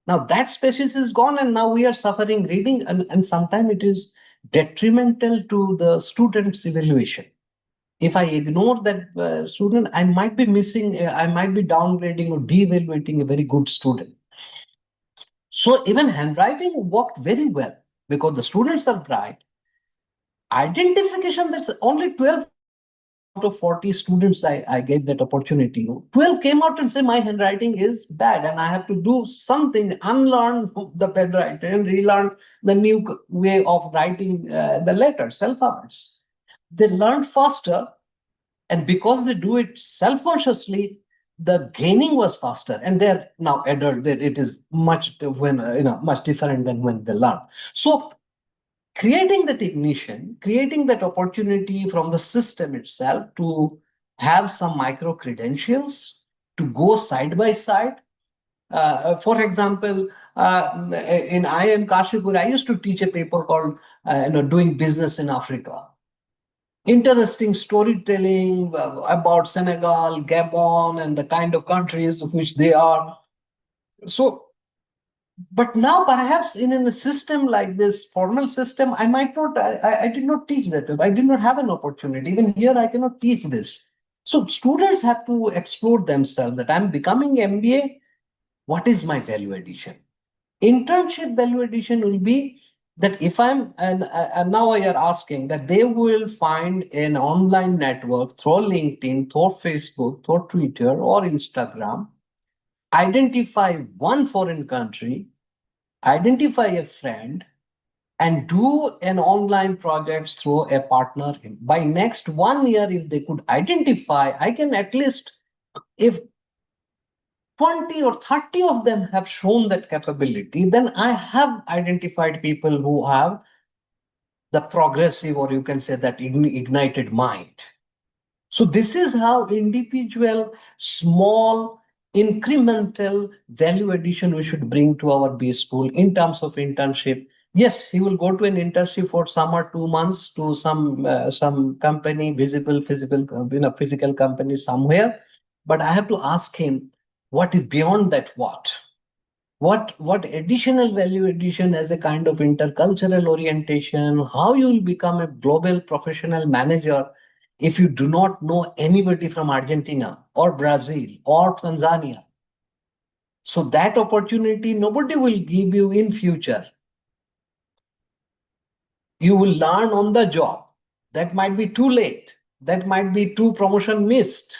Now that species is gone, and now we are suffering reading, and sometimes it is detrimental to the student's evaluation. If I ignore that student, I might be missing, I might be downgrading or devaluating a very good student. So even handwriting worked very well because the students are bright. Identification, that's only 12 out of 40 students I gave that opportunity. 12 came out and say my handwriting is bad and I have to do something, unlearn the pen writing and relearn the new way of writing the letters, alphabets. They learn faster, and because they do it self-consciously, the gaining was faster, and they're now adult. It is much when much different than when they learn. So creating that ignition, creating that opportunity from the system itself to have some micro credentials to go side by side. For example, in IIM Kashipur, I used to teach a paper called Doing Business in Africa. Interesting storytelling about Senegal, Gabon, and the kind of countries which they are. So but now perhaps in a system like this formal system, I might not, I did not teach that. I did not have an opportunity. Even here, I cannot teach this. So students have to explore themselves that I'm becoming MBA. What is my value addition? Internship value addition will be that if I'm, and now I are asking that they will find an online network through LinkedIn, through Facebook, through Twitter or Instagram, identify one foreign country, identify a friend, and do an online project through a partner. By next 1 year, if they could identify, I can at least, if 20 or 30 of them have shown that capability, then I have identified people who have the progressive, or you can say that ignited mind. So this is how individual, small, incremental value addition we should bring to our B school in terms of internship. Yes, he will go to an internship for some or 2 months to some company, visible, physical, physical company somewhere. But I have to ask him, what is beyond that? What additional value addition as a kind of intercultural orientation, how you will become a global professional manager if you do not know anybody from Argentina or Brazil or Tanzania. So that opportunity nobody will give you in future. You will learn on the job. That might be too late, that might be two promotion missed.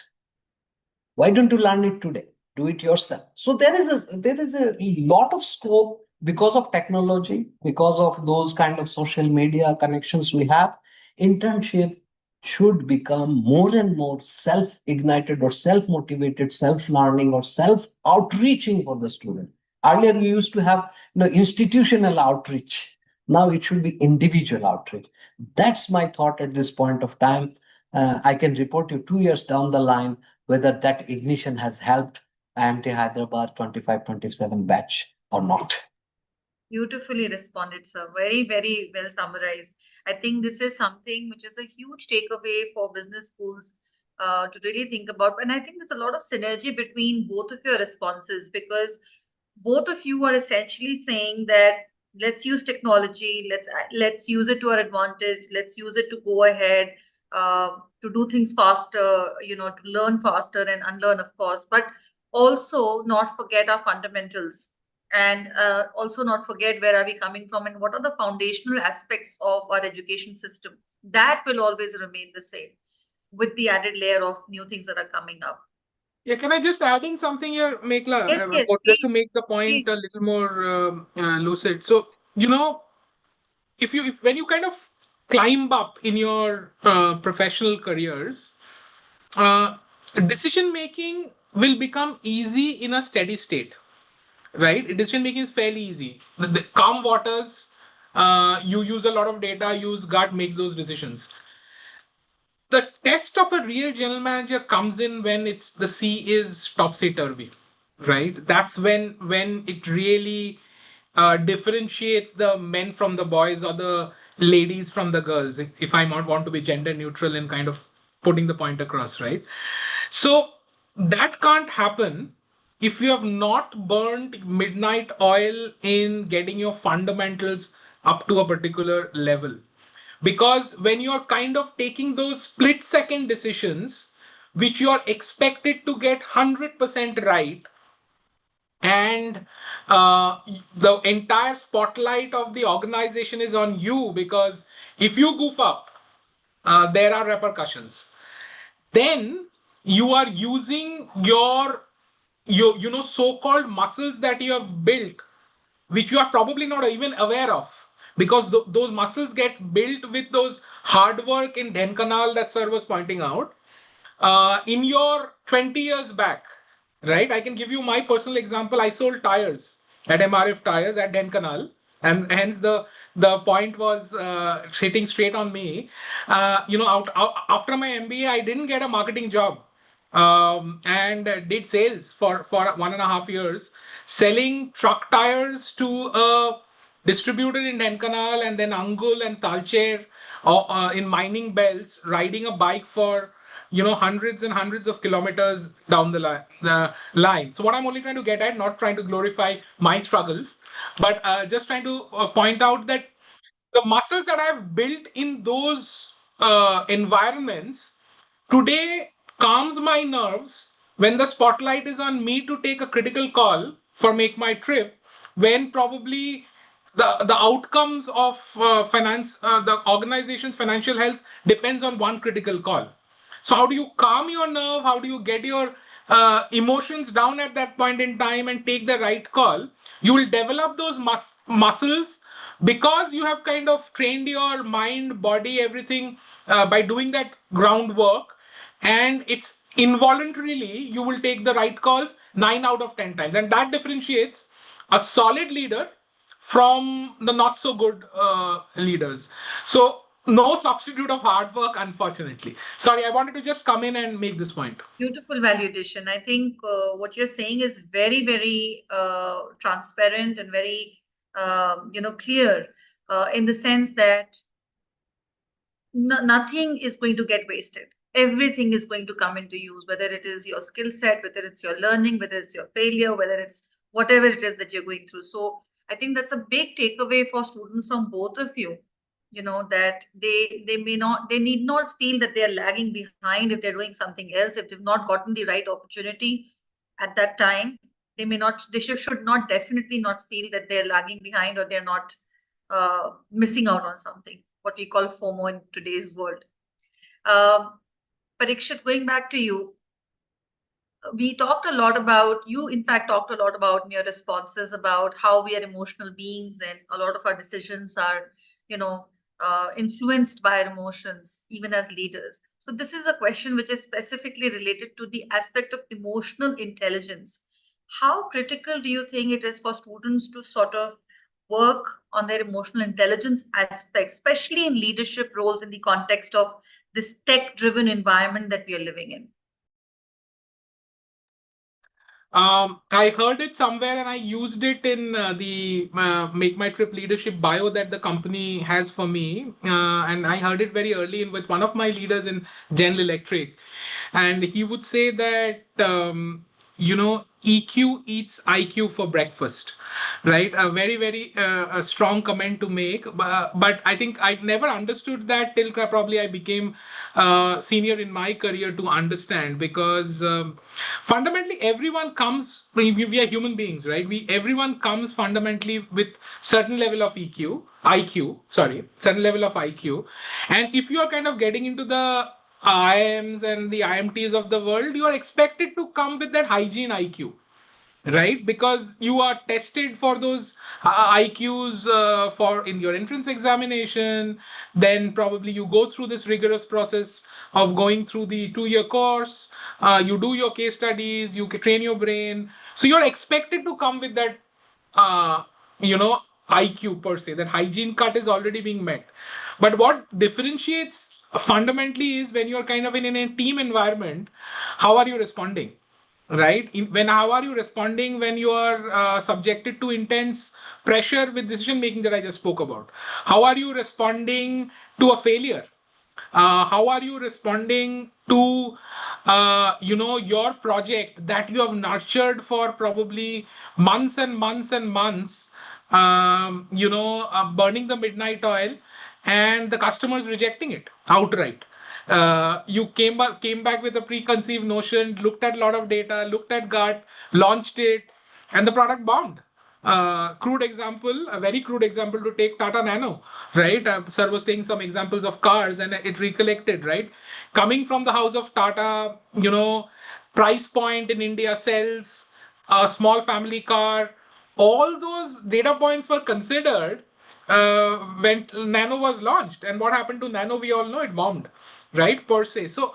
Why don't you learn it today? Do it yourself. So there is a lot of scope because of technology, because of those kind of social media connections we have. Internship should become more and more self-ignited or self-motivated, self-learning or self-outreaching for the student. Earlier we used to have institutional outreach. Now it should be individual outreach. That's my thought at this point of time. I can report you 2 years down the line whether that ignition has helped IMT Hyderabad 25-27 batch or not. Beautifully responded, sir. Very, very well summarized. I think this is something which is a huge takeaway for business schools to really think about. And I think there's a lot of synergy between both of your responses, because both of you are essentially saying that let's use technology, let's use it to our advantage, let's use it to go ahead, to do things faster, to learn faster and unlearn, of course, but also not forget our fundamentals, and also not forget where are we coming from and what are the foundational aspects of our education system. That will always remain the same, with the added layer of new things that are coming up. Yeah, can I just add in something here, Mekla, Yes, yes, just to please, make the please. point a little more lucid. So, if when you kind of climb up in your professional careers, uh, decision making will become easy in a steady state, right? Decision making is fairly easy. The calm waters, you use a lot of data, use gut, make those decisions. The test of a real general manager comes in when it's the sea is topsy turvy, right? That's when it really differentiates the men from the boys or the ladies from the girls, if I might want to be gender neutral and kind of putting the point across, right? So that can't happen if you have not burnt midnight oil in getting your fundamentals up to a particular level. because when you're kind of taking those split second decisions, which you're expected to get 100% right, and the entire spotlight of the organization is on you, because if you goof up, there are repercussions. Then you are using your so-called muscles that you have built, which you are probably not even aware of, because those muscles get built with those hard work in Den Canal that sir was pointing out. In your 20 years back, right? I can give you my personal example. I sold tires at MRF Tires at Den Canal, and hence the point was hitting straight on me. After my MBA, I didn't get a marketing job, and did sales for 1.5 years, selling truck tires to a distributor in Den Canal, and then Angul and Talcher in mining belts, riding a bike for hundreds and hundreds of kilometers down the line. So what I'm only trying to get at, not trying to glorify my struggles, but just trying to point out that the muscles that I've built in those environments today calms my nerves when the spotlight is on me to take a critical call for make my trip, when probably the outcomes of the organization's financial health depends on one critical call. So how do you calm your nerve? How do you get your emotions down at that point in time and take the right call? You will develop those muscles because you have kind of trained your mind, body, everything by doing that groundwork, and it's involuntarily you will take the right calls 9 out of 10 times, and that differentiates a solid leader from the not so good leaders. So no substitute of hard work, unfortunately. Sorry, I wanted to just come in and make this point. Beautiful value addition. I think what you're saying is very, very transparent and very, clear in the sense that nothing is going to get wasted. Everything is going to come into use, whether it is your skill set, whether it's your learning, whether it's your failure, whether it's whatever it is that you're going through. So I think that's a big takeaway for students from both of you. That they need not feel that they're lagging behind if they're doing something else, if they've not gotten the right opportunity at that time. They should not, definitely not feel that they're lagging behind or they're not missing out on something, what we call FOMO in today's world. Parikshit, going back to you, we talked a lot about, you in fact talked a lot about in your responses about how we are emotional beings and a lot of our decisions are, influenced by our emotions, even as leaders. So this is a question which is specifically related to the aspect of emotional intelligence. How critical do you think it is for students to sort of work on their emotional intelligence aspect, especially in leadership roles in the context of this tech-driven environment that we are living in? I heard it somewhere and I used it in the Make My Trip leadership bio that the company has for me. And I heard it very early in with one of my leaders in General Electric. And he would say that, EQ eats IQ for breakfast, right? A very, very a strong comment to make. But I think I never understood that till probably I became senior in my career to understand, because fundamentally everyone comes, we are human beings, right? Everyone comes fundamentally with certain level of certain level of IQ. And if you are kind of getting into the IIMs and the IMTs of the world, you are expected to come with that hygiene IQ, right? Because you are tested for those IQs for in your entrance examination. Then probably you go through this rigorous process of going through the 2-year course. You do your case studies, you train your brain. So you're expected to come with that, uh, IQ per se. That hygiene cut is already being met. But what differentiates fundamentally is when you're kind of in a team environment, how are you responding? Right? How are you responding when you are subjected to intense pressure with decision making that I just spoke about? How are you responding to a failure? How are you responding to your project that you have nurtured for probably months and months and months, burning the midnight oil, and the customers rejecting it outright. You came back with a preconceived notion, looked at a lot of data, looked at gut, launched it, and the product bombed. Crude example, a very crude example to take Tata Nano, right? Sir was taking some examples of cars and it recollected, right? Coming from the house of Tata, price point in India sells a small family car. All those data points were considered when Nano was launched. And what happened to Nano, we all know it bombed, right? Per se. So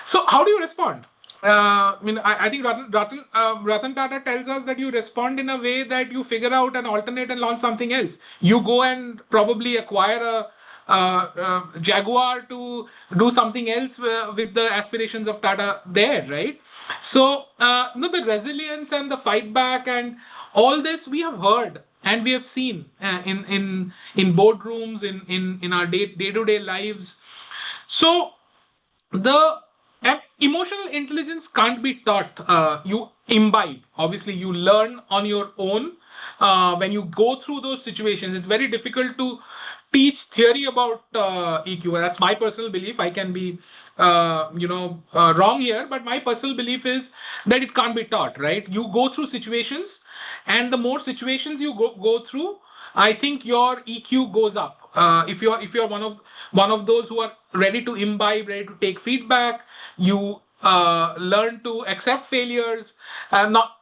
how do you respond? I think Ratan Tata tells us that you respond in a way that you figure out an alternate and launch something else. You go and probably acquire a Jaguar to do something else with the aspirations of Tata there, right? So, the resilience and the fight back and all this we have heard and we have seen in boardrooms, in our day to day lives. So the emotional intelligence can't be taught. You imbibe. Obviously, you learn on your own. When you go through those situations, it's very difficult to teach theory about EQ. That's my personal belief. I can be, wrong here, but my personal belief is that it can't be taught. Right? You go through situations, and the more situations you go through, I think your EQ goes up. If you're one of those who are ready to imbibe, ready to take feedback, you learn to accept failures. Not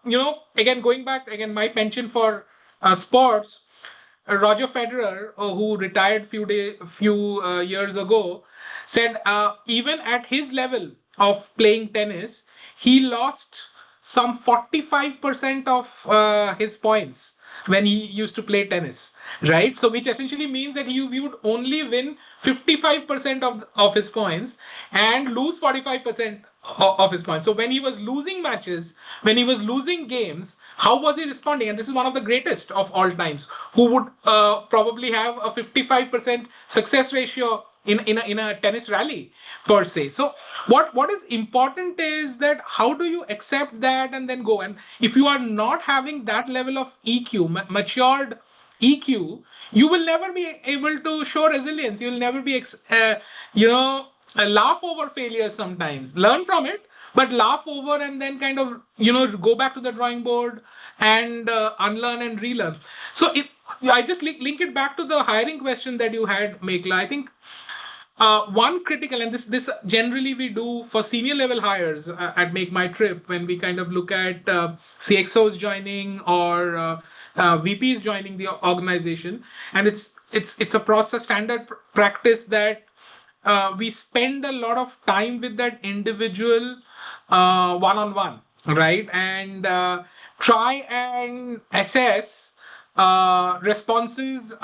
again, going back again, my penchant for sports. Roger Federer, who retired few years ago, said even at his level of playing tennis, he lost some 45% of his points when he used to play tennis, right? So, which essentially means that he would only win 55% of his points and lose 45% of his points. So, when he was losing matches, when he was losing games, how was he responding? And this is one of the greatest of all times, who would probably have a 55% success ratio in a tennis rally per se. So what is important is that how do you accept that and then go. And if you are not having that level of EQ, matured EQ, you will never be able to show resilience. You will never be laugh over failures. Sometimes learn from it, but laugh over and then kind of go back to the drawing board and unlearn and relearn. So if I just link it back to the hiring question that you had, Mekla, I think one critical, and this generally we do for senior level hires at Make My Trip, when we kind of look at CXOs joining or VPs joining the organization, and it's a process standard practice that we spend a lot of time with that individual one on one, right? And try and assess responses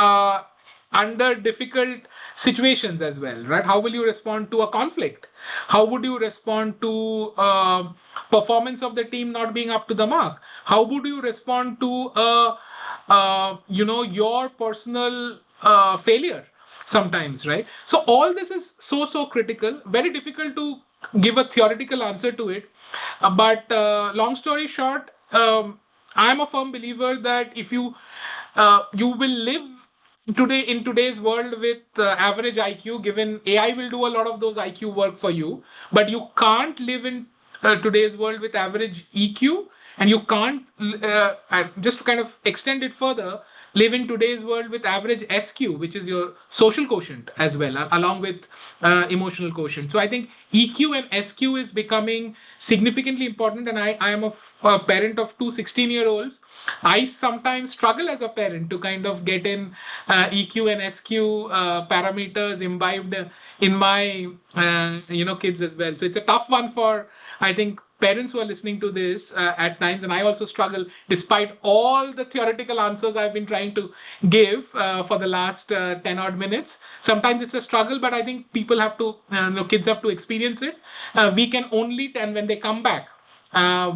under difficult situations as well, right? How will you respond to a conflict? How would you respond to performance of the team not being up to the mark? How would you respond to your personal failure sometimes, right? So all this is so critical, very difficult to give a theoretical answer to it. But long story short, I'm a firm believer that if you will live today in today's world with average IQ, given AI will do a lot of those IQ work for you, but you can't live in today's world with average EQ, and you can't just to kind of extend it further, live in today's world with average SQ, which is your social quotient as well, along with emotional quotient. So I think EQ and SQ is becoming significantly important. And I am a parent of two 16-year-olds. I sometimes struggle as a parent to kind of get in EQ and SQ parameters imbibed in my kids as well. So it's a tough one for, I think, parents who are listening to this at times. And I also struggle, despite all the theoretical answers I've been trying to give for the last 10 odd minutes. Sometimes it's a struggle, but I think people have to, kids have to experience it. We can only tell when they come back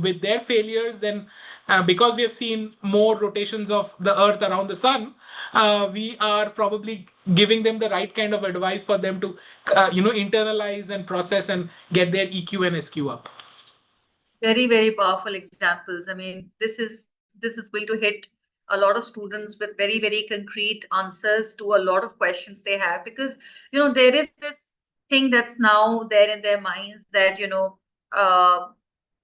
with their failures, then because we have seen more rotations of the earth around the sun, we are probably giving them the right kind of advice for them to internalize and process and get their EQ and SQ up. Very, very powerful examples. I mean, this is going to hit a lot of students with very, very concrete answers to a lot of questions they have. Because, there is this thing that's now there in their minds that, uh,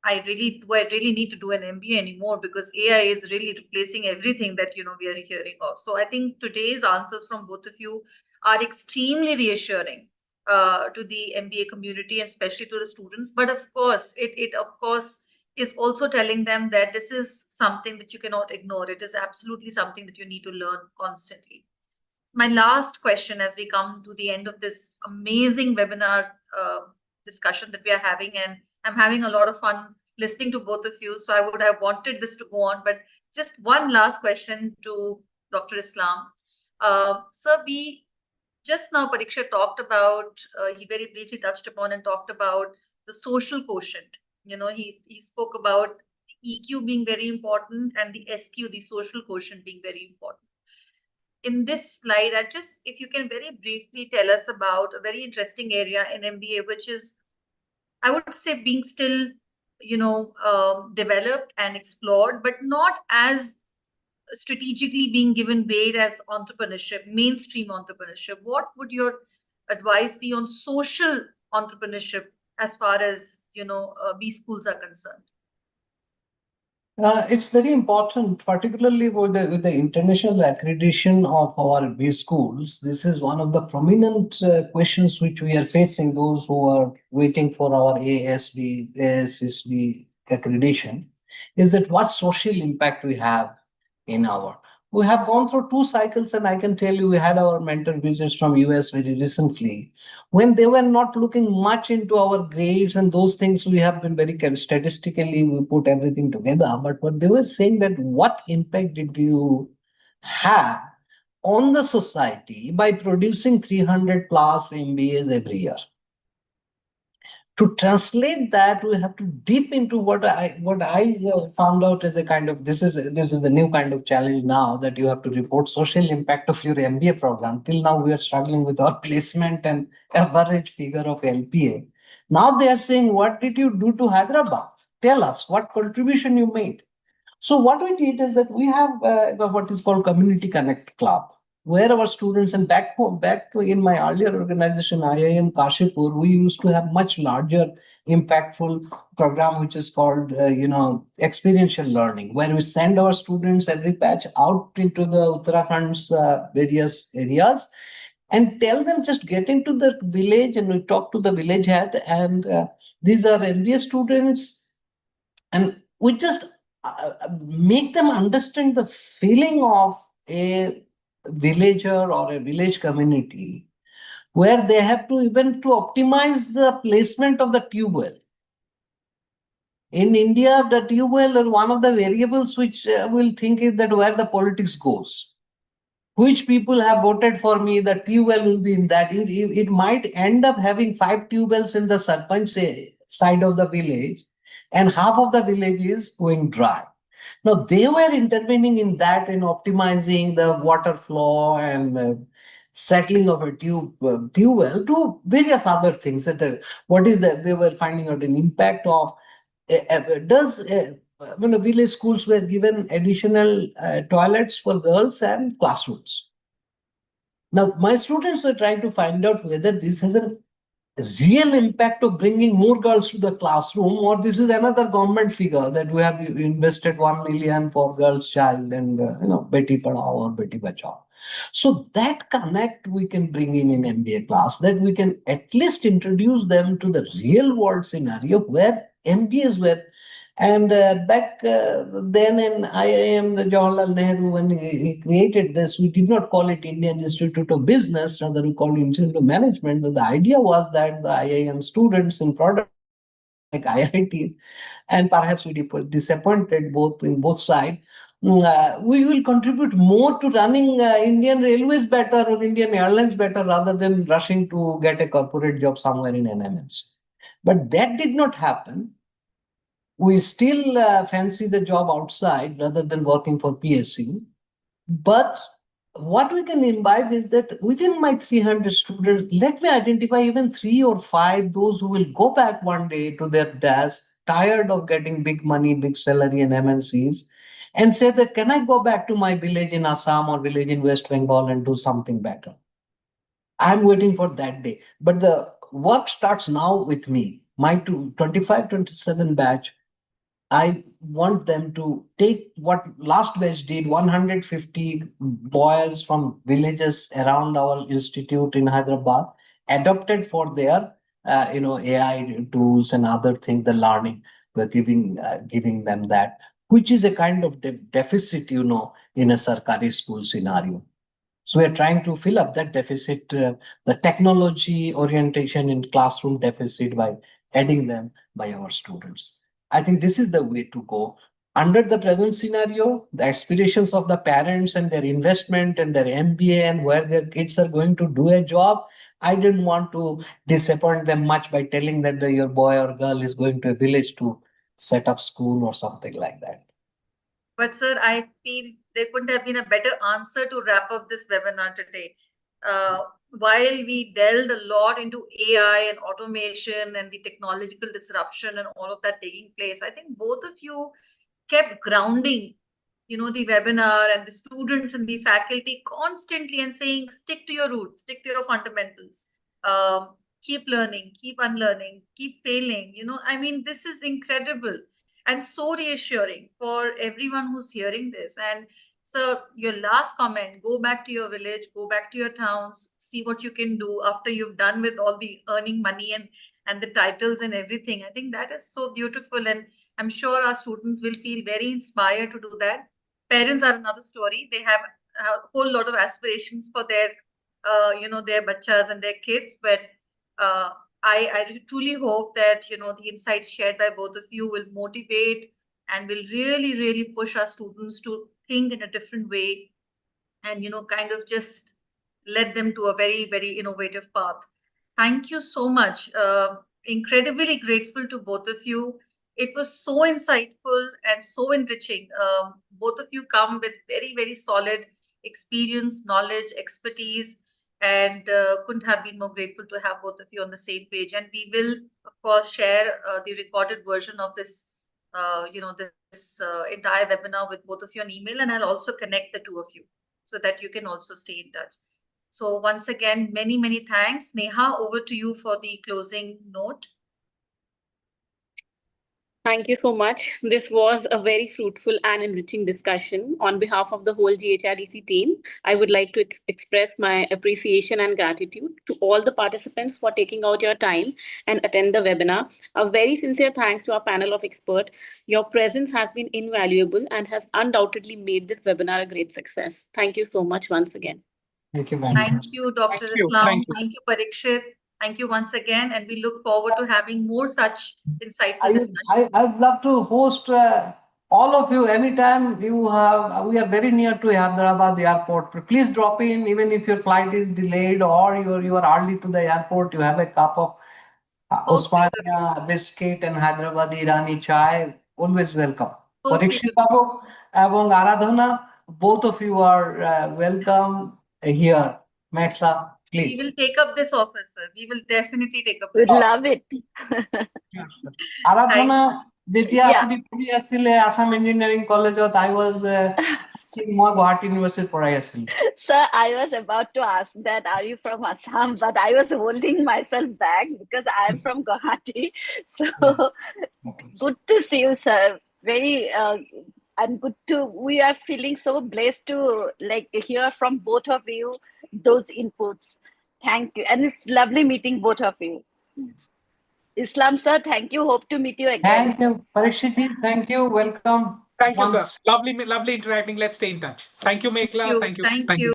I really need to do an MBA anymore, because AI is really replacing everything that, we are hearing of. So I think today's answers from both of you are extremely reassuring to the MBA community, and especially to the students. But of course, it of course is also telling them that this is something that you cannot ignore. It is absolutely something that you need to learn constantly. My last question, as we come to the end of this amazing webinar discussion that we are having, and I'm having a lot of fun listening to both of you. So I would have wanted this to go on, but just one last question to Dr. Islam. Sir, we just now, Pariksha talked about, he very briefly touched upon and talked about the social quotient. He spoke about EQ being very important and the SQ, the social quotient, being very important. In this slide, if you can very briefly tell us about a very interesting area in MBA, which is, I would say, being still, developed and explored, but not as strategically being given weight as entrepreneurship, mainstream entrepreneurship. What would your advice be on social entrepreneurship as far as, B schools are concerned? It's very important, particularly with the international accreditation of our B schools. This is one of the prominent questions which we are facing, those who are waiting for our ASSB accreditation, is that what social impact we have in our. We have gone through 2 cycles, and I can tell you we had our mentor visits from US very recently, when they were not looking much into our grades and those things. We have been very statistically, we put everything together, but what they were saying, that what impact did you have on the society by producing 300 plus MBAs every year? To translate that, we have to deep into what I found out as a kind of, this is the new kind of challenge now, that you have to report social impact of your MBA program. Till now we are struggling with our placement and average figure of LPA. Now they are saying, what did you do to Hyderabad? Tell us what contribution you made. So what we did is that we have what is called Community Connect Club, where our students, and in my earlier organization, IIM Kashipur, we used to have much larger, impactful program, which is called, experiential learning, where we send our students every batch out into the Uttarakhand's various areas and tell them, just get into the village, and we talk to the village head, and these are MBA students, and we just make them understand the feeling of a villager or a village community, where they have to even to optimize the placement of the tube well. In India, the tube well are one of the variables which will think is that where the politics goes. Which people have voted for me, the tube well will be in that. It might end up having 5 tube wells in the Sarpanch side of the village, and half of the village is going dry. Now, they were intervening in that, in optimizing the water flow and settling of a tube well, to various other things. What is that? They were finding out an impact of, village schools were given additional toilets for girls and classrooms. Now, my students were trying to find out whether this has a real impact of bringing more girls to the classroom, or this is another government figure that we have invested 1 million for girls child, and Beti Padhao or Beti Bachao. So that connect we can bring in MBA class, that we can at least introduce them to the real world scenario where MBAs were. And back then in IIM, the Jawaharlal Nehru, when he created this, we did not call it Indian Institute of Business, rather we called it Institute of Management. But the idea was that the IIM students in product like IIT, and perhaps we disappointed both sides. We will contribute more to running Indian Railways better or Indian Airlines better, rather than rushing to get a corporate job somewhere in NMMs. But that did not happen. We still fancy the job outside rather than working for PSU. But what we can imbibe is that within my 300 students, let me identify even 3 or 5, those who will go back one day to their desk, tired of getting big money, big salary in MNCs, and say that, can I go back to my village in Assam or village in West Bengal and do something better? I'm waiting for that day. But the work starts now with me. My 25, 27 batch, I want them to take what last batch did, 150 boys from villages around our institute in Hyderabad, adopted for their AI tools and other things, the learning. We're giving them that, which is a kind of deficit, in a Sarkari school scenario. So we are trying to fill up that deficit, the technology orientation in classroom deficit, by adding them by our students. I think this is the way to go. Under the present scenario, the aspirations of the parents and their investment and their MBA and where their kids are going to do a job, I didn't want to disappoint them much by telling that your boy or girl is going to a village to set up school or something like that. But sir, I feel there couldn't have been a better answer to wrap up this webinar today. While we delved a lot into AI and automation and the technological disruption and all of that taking place, I think both of you kept grounding, the webinar and the students and the faculty constantly and saying, stick to your roots, stick to your fundamentals, keep learning, keep unlearning, keep failing. I mean, this is incredible and so reassuring for everyone who's hearing this. And so your last comment, go back to your village, go back to your towns, see what you can do after you've done with all the earning money and the titles and everything. I think that is so beautiful. And I'm sure our students will feel very inspired to do that. Parents are another story. They have a whole lot of aspirations for their, their bachas and their kids. But I truly hope that, the insights shared by both of you will motivate and will really, really push our students to think in a different way and, kind of just led them to a very, very innovative path. Thank you so much. Incredibly grateful to both of you. It was so insightful and so enriching. Both of you come with very, very solid experience, knowledge, expertise, and couldn't have been more grateful to have both of you on the same page. And we will, of course, share the recorded version of this, this entire webinar with both of you on email, and I'll also connect the two of you so that you can also stay in touch. So once again, many, many thanks. Neha, over to you for the closing note. Thank you so much. This was a very fruitful and enriching discussion. On behalf of the whole GHRDC team, I would like to express my appreciation and gratitude to all the participants for taking out your time and attend the webinar. A very sincere thanks to our panel of experts. Your presence has been invaluable and has undoubtedly made this webinar a great success. Thank you so much once again. Thank you very much. Thank you, Dr. Thank you. Islam. Thank you. Thank you, Parikshit. Thank you once again, and we look forward to having more such insightful discussions. I would love to host all of you anytime you have. We are very near to Hyderabad airport. Please drop in, even if your flight is delayed or you are early to the airport. You have a cup of Osmania biscuit and Hyderabadi Irani chai. Always welcome. So sweet Parikshit of you. Babu and Aradhana, both of you are welcome here. Mehta, We please. will take up this offer, sir. We will definitely take up We'd this offer. love it. আরাধনা যেতিয়া Yeah. আপুনি পঢ়ি আছিলে Assam engineering কলেজত I was মই গুৱাহাটী ইউনিভাৰ্চিটিত পঢ়াই আছিলোঁ Sir, I was about to ask that, are you from Assam? But I was holding myself back because I am from Guwahati. So good to see you, sir. Very and good to, we are feeling so blessed to hear from both of you those inputs. Thank you. And it's lovely meeting both of you. Islam sir, thank you. Hope to meet you again. Thank you. Parikshitji, thank you. Welcome. Thank you, sir. Once. Lovely interacting. Let's stay in touch. Thank you, Mekla. Thank you. Thank you.